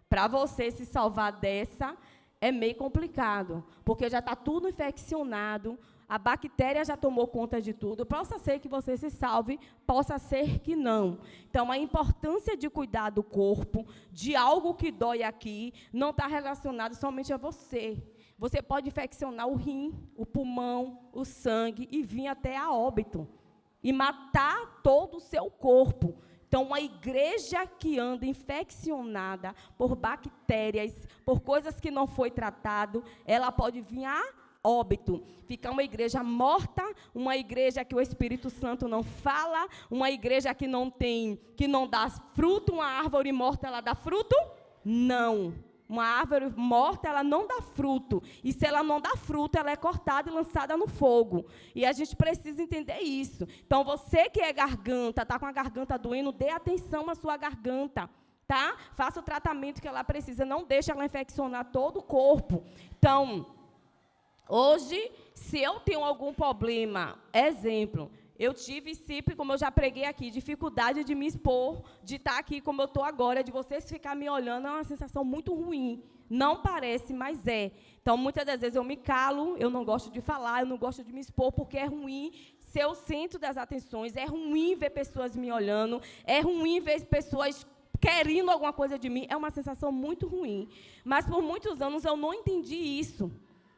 Para você se salvar dessa, é meio complicado, porque já está tudo infeccionado, a bactéria já tomou conta de tudo. Possa ser que você se salve, possa ser que não. Então, a importância de cuidar do corpo, de algo que dói aqui, não está relacionado somente a você. Você pode infeccionar o rim, o pulmão, o sangue e vir até a óbito. E matar todo o seu corpo. Então, uma igreja que anda infeccionada por bactérias, por coisas que não foi tratado, ela pode vir a óbito. Ficar uma igreja morta, uma igreja que o Espírito Santo não fala, uma igreja que não dá fruto, uma árvore morta, ela dá fruto? Não. Uma árvore morta, ela não dá fruto. E se ela não dá fruto, ela é cortada e lançada no fogo. E a gente precisa entender isso. Então, você que é garganta, está com a garganta doendo, dê atenção à sua garganta, tá? Faça o tratamento que ela precisa, não deixe ela infeccionar todo o corpo. Então, Hoje, se eu tenho algum problema, exemplo, eu tive sempre, como eu já preguei aqui, dificuldade de me expor, de estar aqui como eu estou agora, de vocês ficar me olhando, é uma sensação muito ruim. Não parece, mas é. Então, muitas das vezes eu me calo, eu não gosto de falar, eu não gosto de me expor, porque é ruim ser o centro das atenções, é ruim ver pessoas me olhando, é ruim ver pessoas querendo alguma coisa de mim, é uma sensação muito ruim. Mas, por muitos anos, eu não entendi isso.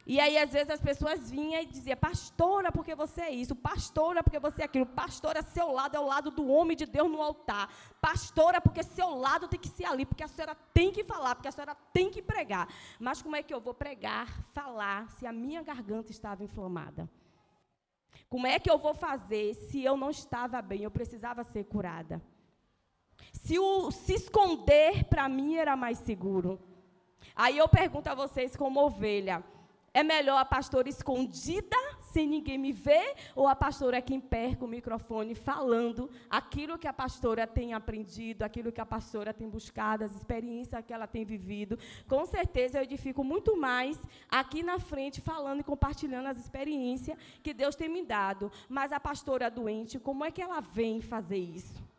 E aí, às vezes, as pessoas vinham e diziam, pastora, porque você é isso, pastora, porque você é aquilo, pastora, seu lado é o lado do homem de Deus no altar, pastora, porque seu lado tem que ser ali, porque a senhora tem que falar, porque a senhora tem que pregar. Mas como é que eu vou pregar, falar, se a minha garganta estava inflamada? Como é que eu vou fazer se eu não estava bem, eu precisava ser curada? Se esconder, para mim, era mais seguro. Aí eu pergunto a vocês, como ovelha, é melhor a pastora escondida, sem ninguém me ver, ou a pastora aqui em pé com o microfone, falando aquilo que a pastora tem aprendido, aquilo que a pastora tem buscado, as experiências que ela tem vivido? Com certeza eu edifico muito mais aqui na frente, falando e compartilhando as experiências que Deus tem me dado. Mas a pastora doente, como é que ela vem fazer isso?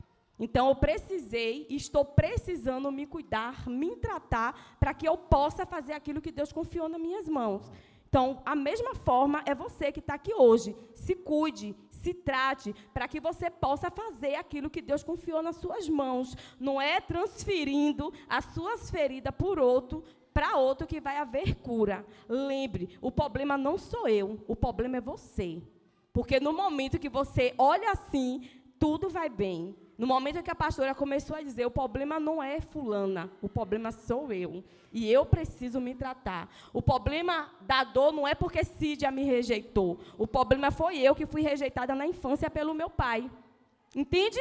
Então, eu precisei e estou precisando me cuidar, me tratar, para que eu possa fazer aquilo que Deus confiou nas minhas mãos. Então, a mesma forma é você que está aqui hoje. Se cuide, se trate, para que você possa fazer aquilo que Deus confiou nas suas mãos. Não é transferindo as suas feridas para outro que vai haver cura. Lembre, o problema não sou eu, o problema é você. Porque no momento que você olha assim, tudo vai bem. No momento que a pastora começou a dizer, o problema não é fulana, o problema sou eu. E eu preciso me tratar. O problema da dor não é porque Cídia me rejeitou. O problema foi eu que fui rejeitada na infância pelo meu pai. Entende?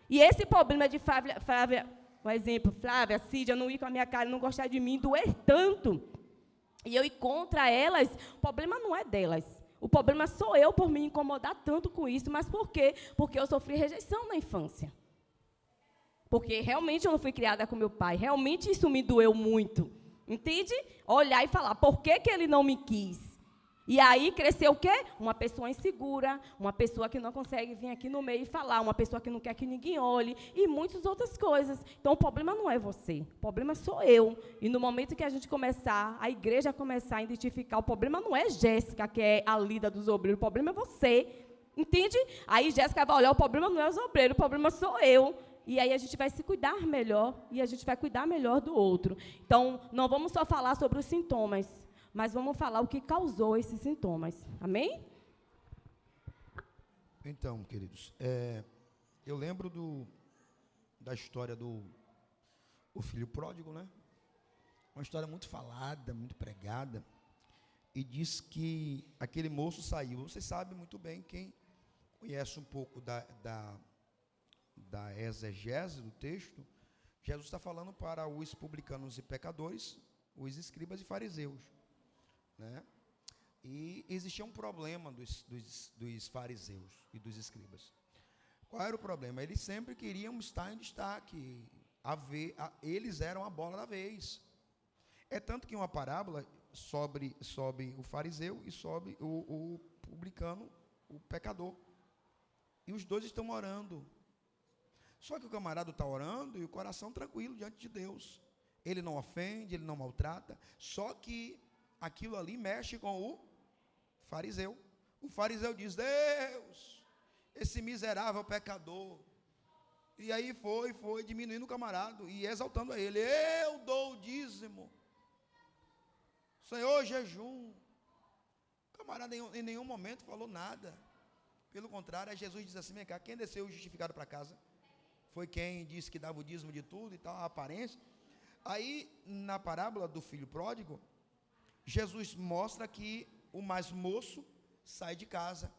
E esse problema de Flávia, um exemplo, Flávia, Cídia, não ir com a minha cara, não gostar de mim, doer tanto. E eu ir contra elas, o problema não é delas. O problema sou eu por me incomodar tanto com isso. Mas por quê? Porque eu sofri rejeição na infância. Porque realmente eu não fui criada com meu pai. Realmente isso me doeu muito. Entende? Olhar e falar, por que que ele não me quis? E aí cresceu o quê? Uma pessoa insegura, uma pessoa que não consegue vir aqui no meio e falar, uma pessoa que não quer que ninguém olhe, e muitas outras coisas. Então, o problema não é você, o problema sou eu. E no momento que a gente começar, a igreja começar a identificar, o problema não é Jéssica, que é a líder dos obreiros, o problema é você. Entende? Aí Jéssica vai olhar, o problema não é os obreiros, o problema sou eu. E aí a gente vai se cuidar melhor, e a gente vai cuidar melhor do outro. Então, não vamos só falar sobre os sintomas, mas vamos falar o que causou esses sintomas. Amém? Então, queridos, eu lembro da história do filho pródigo, né? Uma história muito falada, muito pregada, e diz que aquele moço saiu. Você sabe muito bem, quem conhece um pouco da exegese do texto, Jesus está falando para os publicanos e pecadores, os escribas e fariseus. Né? E existia um problema dos fariseus e dos escribas. Qual era o problema? Eles sempre queriam estar em destaque, eles eram a bola da vez. É tanto que uma parábola sobe o fariseu e sobe o publicano, o pecador. E os dois estão orando. Só que o camarada está orando e o coração tranquilo diante de Deus. Ele não ofende, ele não maltrata, só que aquilo ali mexe com o fariseu. O fariseu diz, Deus, esse miserável pecador. E aí foi diminuindo o camarada e exaltando a ele. Eu dou o dízimo. Senhor, jejum. O camarada em nenhum momento falou nada. Pelo contrário, Jesus diz assim, vem cá, quem desceu justificado para casa? Foi quem disse que dava o dízimo de tudo e tal, a aparência. Aí, na parábola do filho pródigo, Jesus mostra que o mais moço sai de casa.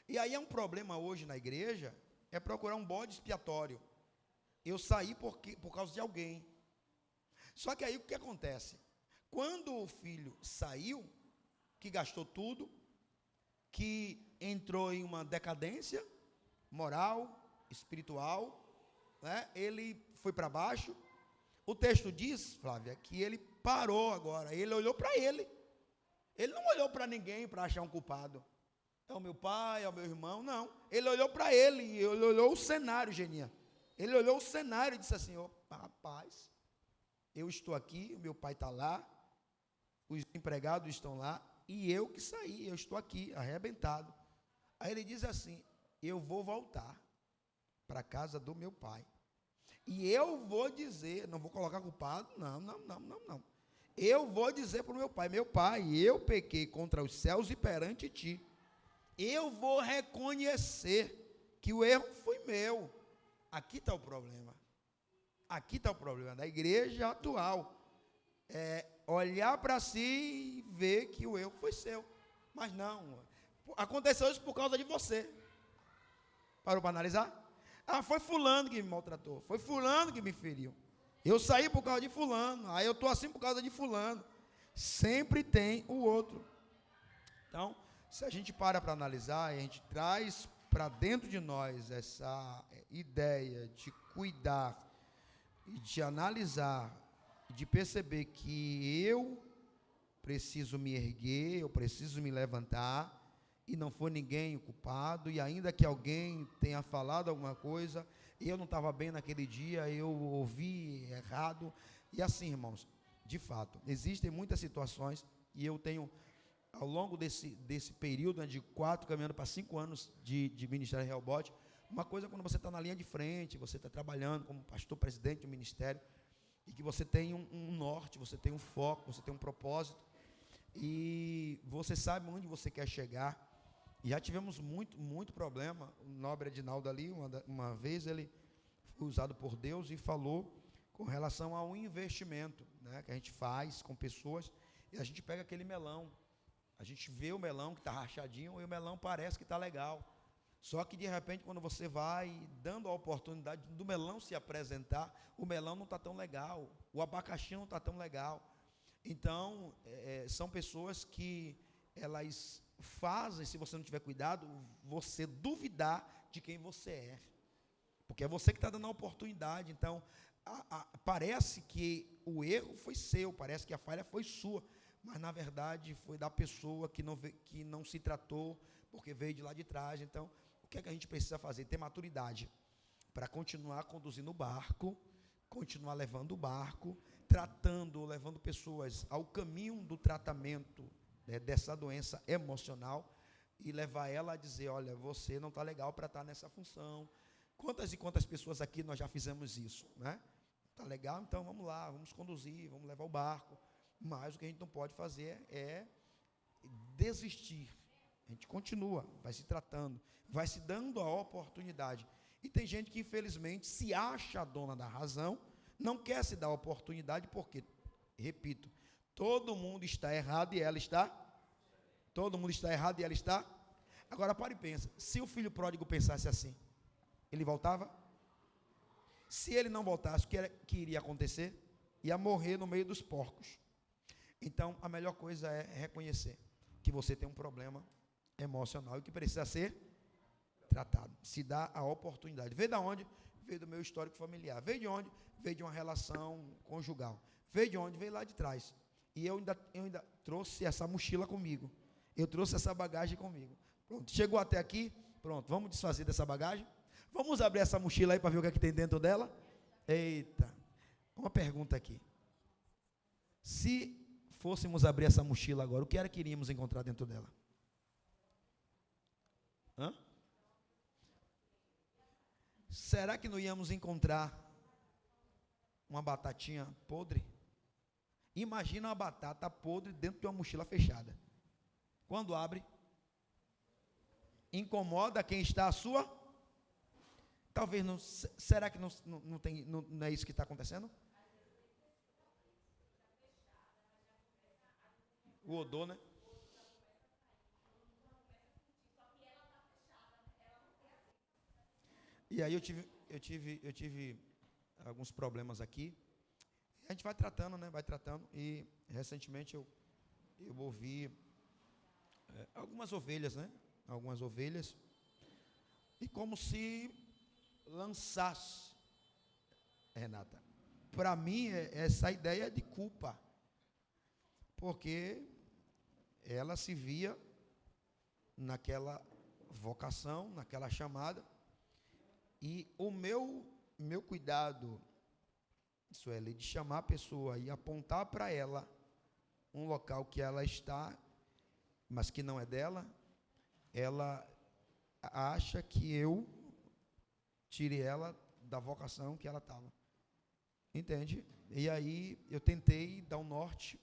E aí é um problema hoje na igreja, é procurar um bode expiatório. Eu saí por causa de alguém. Só que aí o que acontece? Quando o filho saiu, que gastou tudo, que entrou em uma decadência moral, espiritual, né? Ele foi para baixo. O texto diz, Flávia, que ele parou agora, ele olhou para ele. Ele não olhou para ninguém para achar um culpado. É o meu pai, é o meu irmão, não. Ele olhou para ele, ele olhou o cenário, Geninha. Ele olhou o cenário e disse assim, rapaz, eu estou aqui, o meu pai está lá, os empregados estão lá, e eu que saí, eu estou aqui, arrebentado. Aí ele diz assim, eu vou voltar para a casa do meu pai. E eu vou dizer, não vou colocar culpado, não. Eu vou dizer para o meu pai, eu pequei contra os céus e perante ti. Eu vou reconhecer que o erro foi meu. Aqui está o problema. Aqui está o problema da igreja atual. É olhar para si e ver que o erro foi seu. Mas não, aconteceu isso por causa de você. Parou para analisar? Foi fulano que me maltratou, foi fulano que me feriu. Eu saí por causa de fulano, aí eu estou assim por causa de fulano. Sempre tem o outro. Então, se a gente para analisar e a gente traz para dentro de nós essa ideia de cuidar e de analisar, de perceber que eu preciso me erguer, eu preciso me levantar, e não foi ninguém o culpado, e ainda que alguém tenha falado alguma coisa, eu não estava bem naquele dia, eu ouvi errado, e assim, irmãos, de fato, existem muitas situações, e eu tenho, ao longo desse período, né, de 4, caminhando para 5 anos de Ministério Real Bote, uma coisa quando você está na linha de frente, você está trabalhando como pastor presidente do ministério, e que você tem um norte, você tem um foco, você tem um propósito, e você sabe onde você quer chegar. E já tivemos muito problema. O nobre Edinaldo ali, uma vez ele foi usado por Deus e falou com relação ao investimento, né, que a gente faz com pessoas, e a gente pega aquele melão, a gente vê o melão que está rachadinho e o melão parece que está legal, só que de repente quando você vai dando a oportunidade do melão se apresentar, o melão não está tão legal, o abacaxi não está tão legal. Então, são pessoas que elas fazem, se você não tiver cuidado, você duvidar de quem você é, porque é você que está dando a oportunidade. Então, parece que o erro foi seu, parece que a falha foi sua, mas na verdade foi da pessoa que não se tratou, porque veio de lá de trás. Então, o que é que a gente precisa fazer? Ter maturidade para continuar conduzindo o barco, continuar levando o barco, levando pessoas ao caminho do tratamento, né, dessa doença emocional, e levar ela a dizer, olha, você não está legal para estar nessa função. Quantas e quantas pessoas aqui nós já fizemos isso, né? Está legal, então vamos lá, vamos conduzir, vamos levar o barco, mas o que a gente não pode fazer é desistir. A gente continua, vai se tratando, vai se dando a oportunidade. E tem gente que infelizmente se acha a dona da razão, não quer se dar a oportunidade, porque, repito, todo mundo está errado e ela está. Todo mundo está errado e ela está. Agora pare e pensa, se o filho pródigo pensasse assim, ele voltava? Se ele não voltasse, o que iria acontecer? Ia morrer no meio dos porcos. Então, a melhor coisa é reconhecer que você tem um problema emocional e que precisa ser tratado. Se dá a oportunidade. Veio de onde? Veio do meu histórico familiar. Veio de onde? Veio de uma relação conjugal. Veio de onde? Veio lá de trás. E eu ainda trouxe essa mochila comigo. Eu trouxe essa bagagem comigo. Pronto, chegou até aqui. Pronto, vamos desfazer dessa bagagem? Vamos abrir essa mochila aí para ver o que é que tem dentro dela? Eita, uma pergunta aqui. Se fôssemos abrir essa mochila agora, o que era que iríamos encontrar dentro dela? Será que não íamos encontrar uma batatinha podre? Imagina uma batata podre dentro de uma mochila fechada. Quando abre, incomoda quem está à sua. Talvez não. Será que não é isso que está acontecendo? O odor, né? E aí eu tive alguns problemas aqui. A gente vai tratando, né? Vai tratando. E recentemente eu ouvi algumas ovelhas, né? Algumas ovelhas. E como se lançasse, Renata, para mim essa ideia de culpa. Porque ela se via naquela vocação, naquela chamada, e o meu cuidado, Sueli, de chamar a pessoa e apontar para ela um local que ela está, mas que não é dela, ela acha que eu tirei ela da vocação que ela estava. Entende? E aí eu tentei dar um norte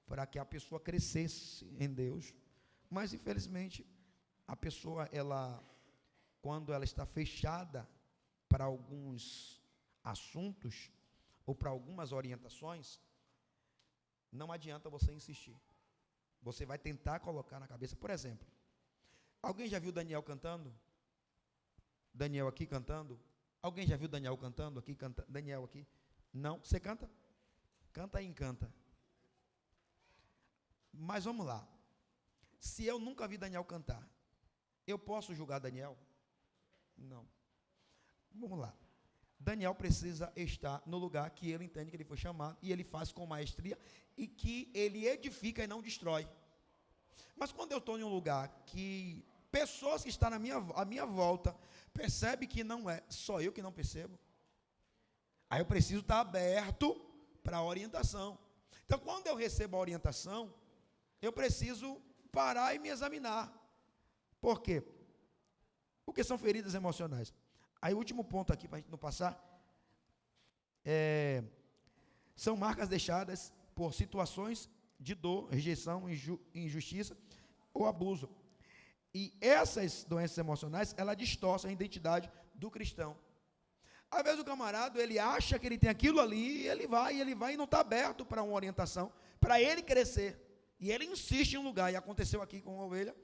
para que a pessoa crescesse em Deus, mas infelizmente a pessoa, ela, quando ela está fechada para alguns assuntos ou para algumas orientações, não adianta você insistir. Você vai tentar colocar na cabeça, por exemplo, alguém já viu Daniel cantando? Daniel aqui cantando? Alguém já viu Daniel cantando aqui? Daniel aqui? Não? Você canta? Canta e encanta. Mas vamos lá. Se eu nunca vi Daniel cantar, eu posso julgar Daniel? Não. Vamos lá. Daniel precisa estar no lugar que ele entende que ele foi chamado, e ele faz com maestria, e que ele edifica e não destrói. Mas quando eu estou em um lugar que pessoas que estão à minha volta percebem que não é só eu que não percebo, aí eu preciso estar aberto para a orientação. Então, quando eu recebo a orientação, eu preciso parar e me examinar. Por quê? Porque são feridas emocionais. Aí o último ponto aqui, para a gente não passar, são marcas deixadas por situações de dor, rejeição, injustiça ou abuso. E essas doenças emocionais, ela distorcem a identidade do cristão. Às vezes o camarada, ele acha que ele tem aquilo ali, e ele vai e não está aberto para uma orientação, para ele crescer. E ele insiste em um lugar, e aconteceu aqui com a ovelha,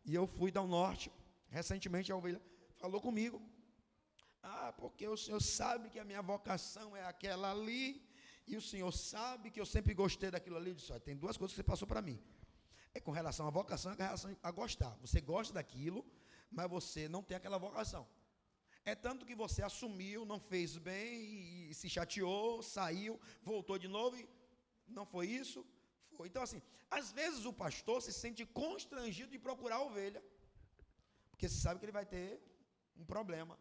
e eu fui dar um norte. Recentemente a ovelha falou comigo, porque o senhor sabe que a minha vocação é aquela ali, e o senhor sabe que eu sempre gostei daquilo ali. Eu disse, tem duas coisas que você passou para mim. É com relação à vocação e com relação a gostar. Você gosta daquilo, mas você não tem aquela vocação. É tanto que você assumiu, não fez bem, e se chateou, saiu, voltou de novo, e não foi isso. Foi. Então, assim, às vezes o pastor se sente constrangido de procurar a ovelha, porque se sabe que ele vai ter um problema.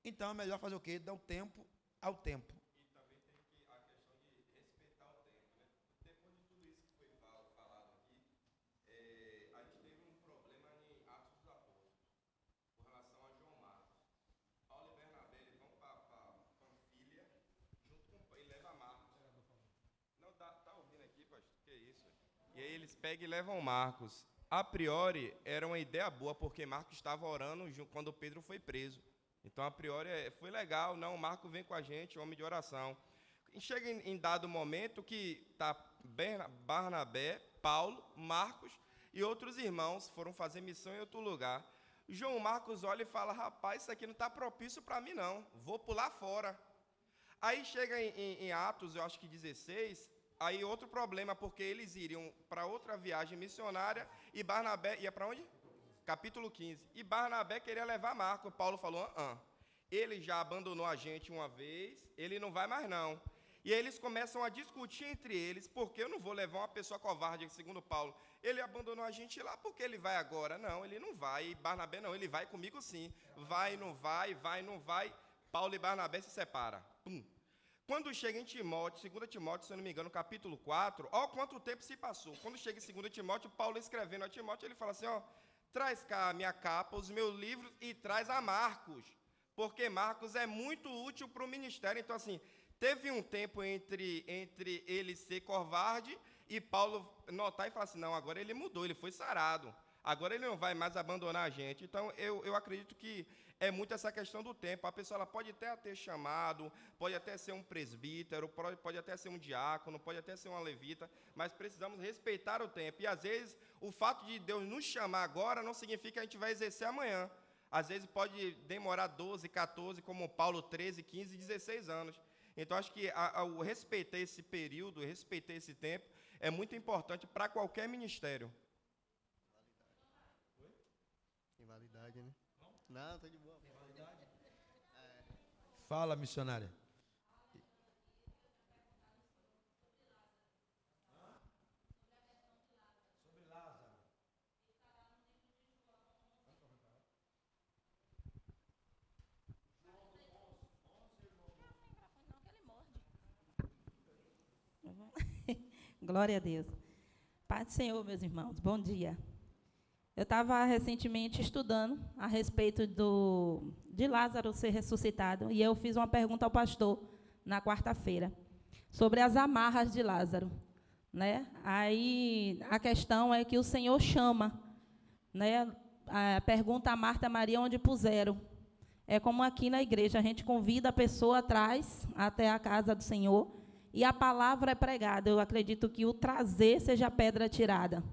Então, é melhor fazer o quê? Dar o tempo ao tempo. E também tem a questão de respeitar o tempo, né? Depois de tudo isso que foi falado aqui, a gente teve um problema em Atos dos Apóstolos, com relação a João Marcos. Paulo e Bernabé, eles vão para Panfilha, junto com, e leva Marcos. Não, tá ouvindo aqui, pastor? Que isso? E aí eles pegam e levam Marcos. A priori, era uma ideia boa, porque Marcos estava orando quando Pedro foi preso. Então, a priori, foi legal. Não, Marcos vem com a gente, homem de oração. E chega em dado momento que está Barnabé, Paulo, Marcos e outros irmãos foram fazer missão em outro lugar. João Marcos olha e fala, rapaz, isso aqui não está propício para mim, não. Vou pular fora. Aí chega em Atos, eu acho que 16, aí outro problema, porque eles iriam para outra viagem missionária e Barnabé ia para onde? Capítulo 15. E Barnabé queria levar Marcos. Paulo falou, ele já abandonou a gente uma vez, ele não vai mais não. E aí eles começam a discutir entre eles, porque eu não vou levar uma pessoa covarde, segundo Paulo. Ele abandonou a gente lá, porque ele vai agora? Não, ele não vai. E Barnabé não, ele vai comigo sim. Vai, não vai. Paulo e Barnabé se separam. Quando chega em Timóteo, 2 Timóteo, se eu não me engano, capítulo 4, olha quanto tempo se passou. Quando chega em 2 Timóteo, Paulo escrevendo a Timóteo, ele fala assim, traz cá a minha capa, os meus livros e traz a Marcos, porque Marcos é muito útil para o ministério. Então, assim, teve um tempo entre ele ser covarde e Paulo notar e falar assim, não, agora ele mudou, ele foi sarado, agora ele não vai mais abandonar a gente. Então, eu acredito que é muito essa questão do tempo. A pessoa ela pode até ter chamado, pode até ser um presbítero, pode até ser um diácono, pode até ser uma levita, mas precisamos respeitar o tempo. E, às vezes, o fato de Deus nos chamar agora não significa que a gente vai exercer amanhã. Às vezes pode demorar 12, 14, como Paulo, 13, 15, 16 anos. Então, acho que o respeitar esse período, respeitar esse tempo, é muito importante para qualquer ministério. Invalidade, né? Não, tô de boa. Fala, missionária. Sobre Lázaro. Glória a Deus. Paz do Senhor, meus irmãos. Bom dia. Eu estava recentemente estudando a respeito de Lázaro ser ressuscitado, e eu fiz uma pergunta ao pastor na quarta-feira sobre as amarras de Lázaro, né? Aí a questão é que o Senhor chama, né? Pergunta a Marta e Maria onde puseram. É como aqui na igreja, a gente convida a pessoa atrás até a casa do Senhor e a palavra é pregada. Eu acredito que o trazer seja a pedra tirada.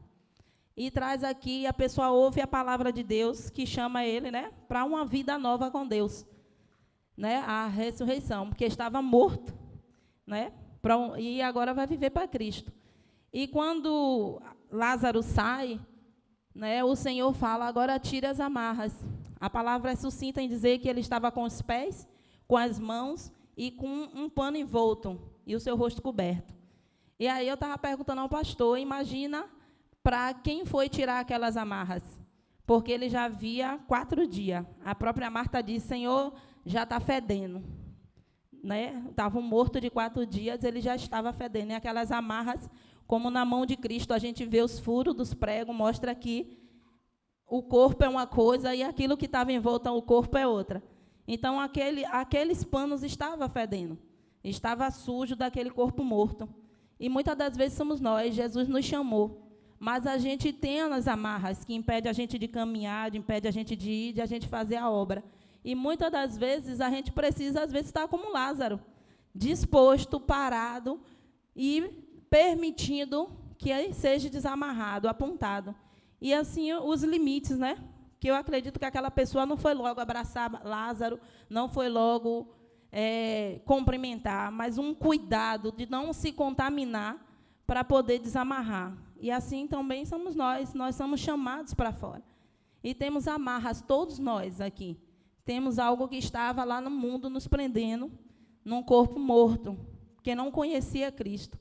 E traz aqui, a pessoa ouve a palavra de Deus, que chama ele, né, para uma vida nova com Deus, né, a ressurreição, porque estava morto, né, e agora vai viver para Cristo. E quando Lázaro sai, né, o Senhor fala, agora tire as amarras. A palavra é sucinta em dizer que ele estava com os pés, com as mãos e com um pano envolto e o seu rosto coberto. E aí eu estava perguntando ao pastor, imagina para quem foi tirar aquelas amarras, porque ele já havia 4 dias. A própria Marta disse, Senhor, já está fedendo. Né? Estava morto de 4 dias, ele já estava fedendo. E aquelas amarras, como na mão de Cristo, a gente vê os furos dos pregos, mostra que o corpo é uma coisa e aquilo que estava em volta ao corpo é outra. Então, aqueles panos estavam fedendo, estava sujo daquele corpo morto. E muitas das vezes somos nós, Jesus nos chamou, mas a gente tem as amarras que impedem a gente de caminhar, impede a gente de ir, de a gente fazer a obra. E muitas das vezes a gente precisa, às vezes, estar como Lázaro, disposto, parado e permitindo que ele seja desamarrado, apontado. E assim os limites, né? Que eu acredito que aquela pessoa não foi logo abraçar Lázaro, não foi logo cumprimentar, mas um cuidado de não se contaminar para poder desamarrar. E assim também somos nós somos chamados para fora. E temos amarras, todos nós aqui. Temos algo que estava lá no mundo nos prendendo, num corpo morto, que não conhecia Cristo.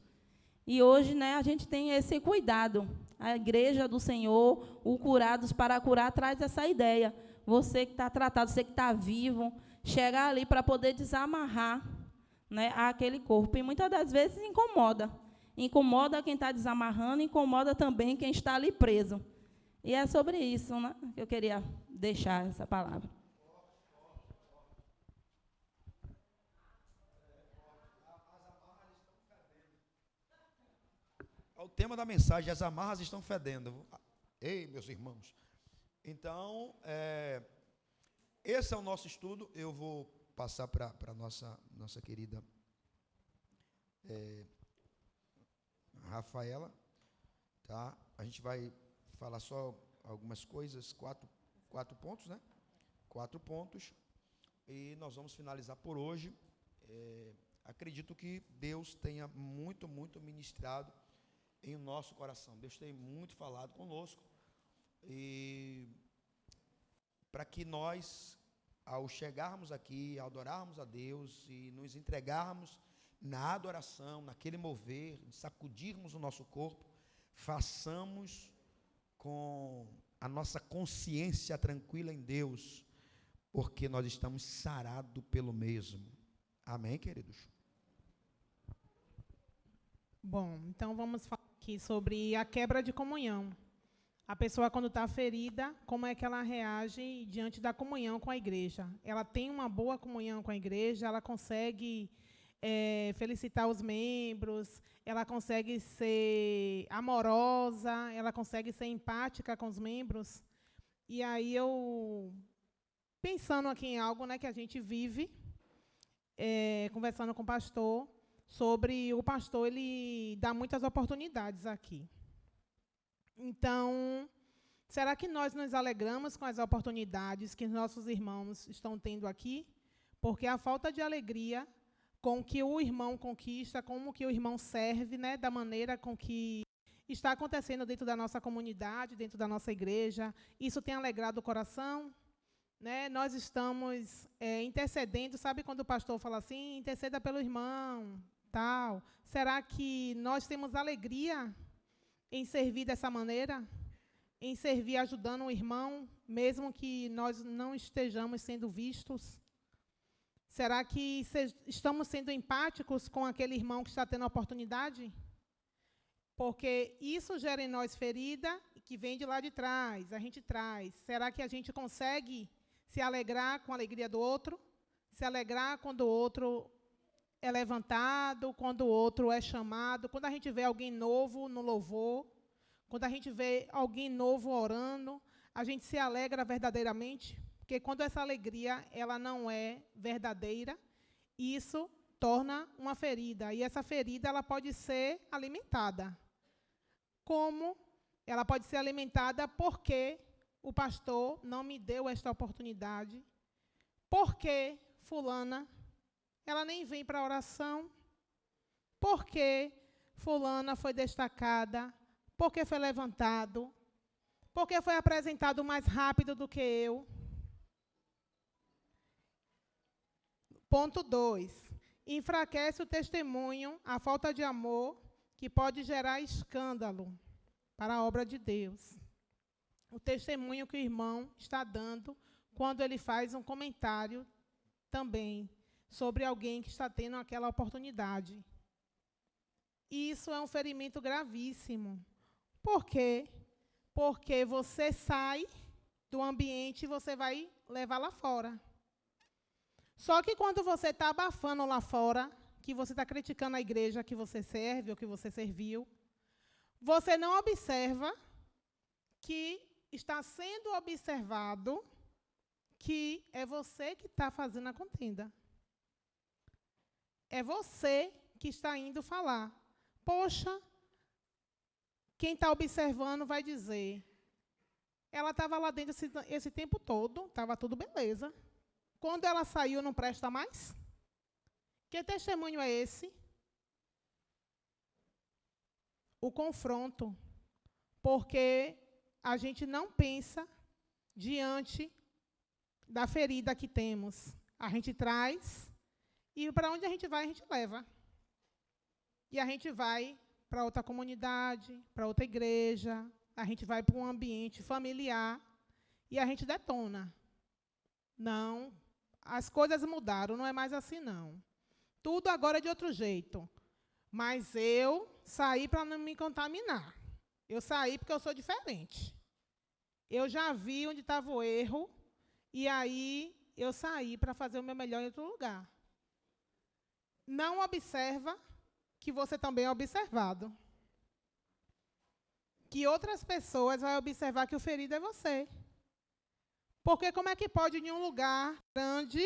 E hoje, né, a gente tem esse cuidado. A igreja do Senhor, o Curados para Curar, traz essa ideia. Você que está tratado, você que está vivo, chegar ali para poder desamarrar, né, aquele corpo. E muitas das vezes incomoda. Incomoda quem está desamarrando, incomoda também quem está ali preso. E é sobre isso, né, que eu queria deixar essa palavra. O tema da mensagem, as amarras estão fedendo. Ei, meus irmãos. Então, esse é o nosso estudo. Eu vou passar para a nossa querida Rafaela. Tá? A gente vai falar só algumas coisas, quatro pontos, né? 4 pontos. E nós vamos finalizar por hoje. Acredito que Deus tenha muito ministrado em nosso coração. Deus tem muito falado conosco. E para que nós, ao chegarmos aqui, ao adorarmos a Deus e nos entregarmos na adoração, naquele mover, sacudirmos o nosso corpo, façamos com a nossa consciência tranquila em Deus, porque nós estamos sarados pelo mesmo. Amém, queridos? Bom, então vamos falar aqui sobre a quebra de comunhão. A pessoa, quando está ferida, como é que ela reage diante da comunhão com a igreja? Ela tem uma boa comunhão com a igreja, ela consegue felicitar os membros, ela consegue ser amorosa, ela consegue ser empática com os membros. E aí eu, pensando aqui em algo, né, que a gente vive, conversando com o pastor, sobre o pastor, ele dá muitas oportunidades aqui. Então, será que nós nos alegramos com as oportunidades que nossos irmãos estão tendo aqui? Porque a falta de alegria com que o irmão conquista, como que o irmão serve, né, da maneira com que está acontecendo dentro da nossa comunidade, dentro da nossa igreja, isso tem alegrado o coração? Né? Nós estamos intercedendo, sabe quando o pastor fala assim, interceda pelo irmão, tal. Será que nós temos alegria em servir dessa maneira? Em servir ajudando o irmão, mesmo que nós não estejamos sendo vistos? Será que estamos sendo empáticos com aquele irmão que está tendo a oportunidade? Porque isso gera em nós ferida que vem de lá de trás, a gente traz. Será que a gente consegue se alegrar com a alegria do outro? Se alegrar quando o outro é levantado, quando o outro é chamado, quando a gente vê alguém novo no louvor, quando a gente vê alguém novo orando, a gente se alegra verdadeiramente? Porque quando essa alegria ela não é verdadeira, isso torna uma ferida. E essa ferida ela pode ser alimentada. Como ela pode ser alimentada porque o pastor não me deu esta oportunidade, porque fulana, ela nem vem para a oração, porque fulana foi destacada, porque foi levantado, porque foi apresentado mais rápido do que eu. Ponto 2. Enfraquece o testemunho, a falta de amor, que pode gerar escândalo para a obra de Deus. O testemunho que o irmão está dando quando ele faz um comentário também sobre alguém que está tendo aquela oportunidade. Isso é um ferimento gravíssimo. Por quê? Porque você sai do ambiente e você vai levar lá fora. Só que quando você está abafando lá fora, que você está criticando a igreja que você serve ou que você serviu, você não observa que está sendo observado que é você que está fazendo a contenda. É você que está indo falar. Poxa, quem está observando vai dizer, ela estava lá dentro esse tempo todo, estava tudo beleza. Quando ela saiu, não presta mais? Que testemunho é esse? O confronto. Porque a gente não pensa diante da ferida que temos. A gente traz e para onde a gente vai, a gente leva. E a gente vai para outra comunidade, para outra igreja, a gente vai para um ambiente familiar e a gente detona. Não, as coisas mudaram, não é mais assim, não. Tudo agora é de outro jeito. Mas eu saí para não me contaminar. Eu saí porque eu sou diferente. Eu já vi onde estava o erro, e aí eu saí para fazer o meu melhor em outro lugar. Não observa que você também é observado. Que outras pessoas vão observar que o ferido é você. Porque como é que pode, em um lugar grande,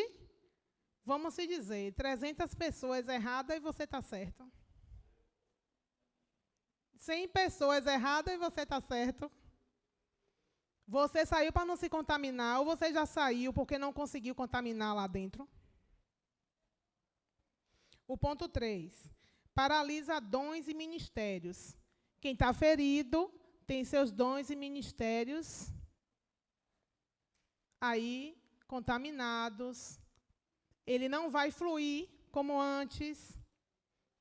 vamos se dizer, 300 pessoas erradas e você está certo? 100 pessoas erradas e você está certo? Você saiu para não se contaminar ou você já saiu porque não conseguiu contaminar lá dentro? O ponto 3. Paralisa dons e ministérios. Quem está ferido tem seus dons e ministérios aí contaminados. Ele não vai fluir como antes,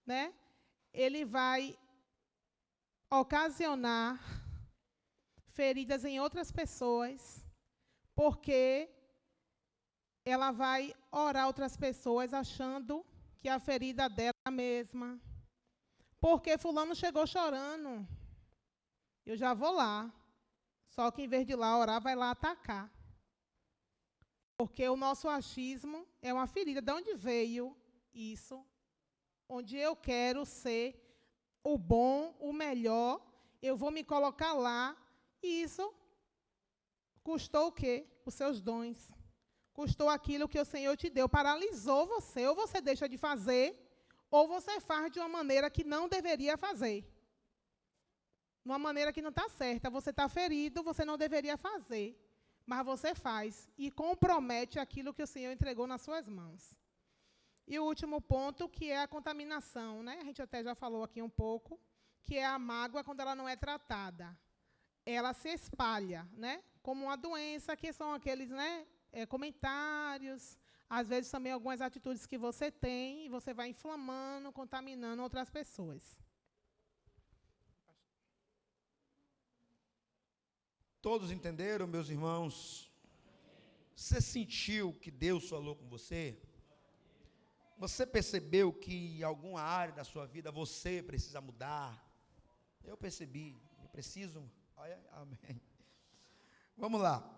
né? Ele vai ocasionar feridas em outras pessoas, porque ela vai orar outras pessoas achando que a ferida dela é a mesma. Porque fulano chegou chorando. Eu já vou lá. Só que em vez de ir lá orar, vai lá atacar. Porque o nosso achismo é uma ferida. De onde veio isso? Onde eu quero ser o bom, o melhor, eu vou me colocar lá, e isso custou o quê? Os seus dons. Custou aquilo que o Senhor te deu, paralisou você, ou você deixa de fazer, ou você faz de uma maneira que não deveria fazer. De uma maneira que não está certa. Você está ferido, você não deveria fazer, mas você faz, e compromete aquilo que o Senhor entregou nas suas mãos. E o último ponto, que é a contaminação, né? A gente até já falou aqui um pouco, que é a mágoa quando ela não é tratada. Ela se espalha, né? Como uma doença, que são aqueles, né, comentários, às vezes também algumas atitudes que você tem, e você vai inflamando, contaminando outras pessoas. Todos entenderam, meus irmãos? Você sentiu que Deus falou com você? Você percebeu que em alguma área da sua vida você precisa mudar? Eu percebi, eu preciso. Olha, amém. Vamos lá.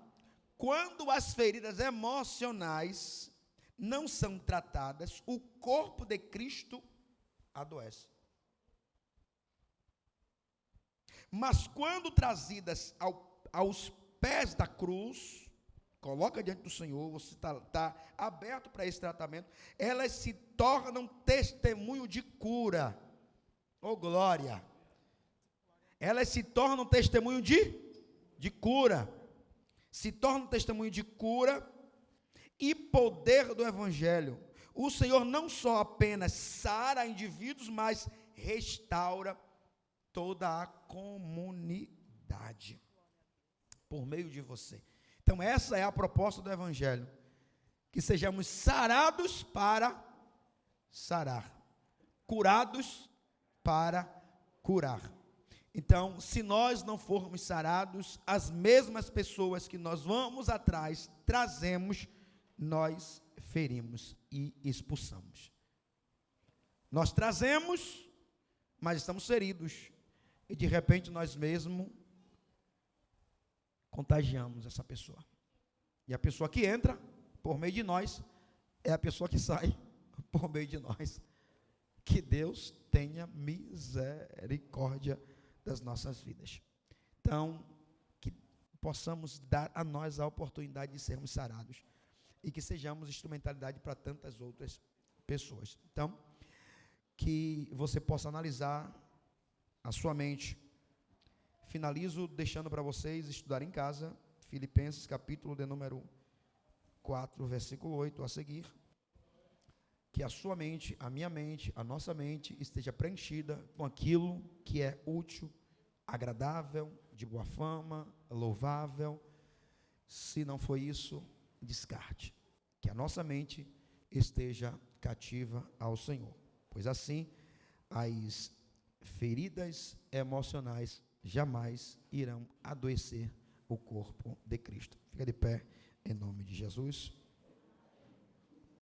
Quando as feridas emocionais não são tratadas, o corpo de Cristo adoece. Mas quando trazidas aos pés da cruz, coloca diante do Senhor, você está aberto para esse tratamento, elas se tornam testemunho de cura. Oh, glória! Elas se tornam testemunho de cura. Se tornam testemunho de cura e poder do Evangelho. O Senhor não só apenas sara indivíduos, mas restaura toda a comunidade por meio de você. Então essa é a proposta do Evangelho, que sejamos sarados para sarar, curados para curar. Então, se nós não formos sarados, as mesmas pessoas que nós vamos atrás, trazemos, nós ferimos e expulsamos. Nós trazemos, mas estamos feridos. E de repente nós mesmos contagiamos essa pessoa. E a pessoa que entra por meio de nós é a pessoa que sai por meio de nós. Que Deus tenha misericórdia das nossas vidas. Então, que possamos dar a nós a oportunidade de sermos sarados e que sejamos instrumentalidade para tantas outras pessoas. Então, que você possa analisar a sua mente. Finalizo deixando para vocês estudar em casa Filipenses capítulo de número 4, versículo 8 a seguir. Que a sua mente, a minha mente, a nossa mente esteja preenchida com aquilo que é útil, agradável, de boa fama, louvável. Se não for isso, descarte. Que a nossa mente esteja cativa ao Senhor. Pois assim, as feridas emocionais jamais irão adoecer o corpo de Cristo. Fica de pé em nome de Jesus.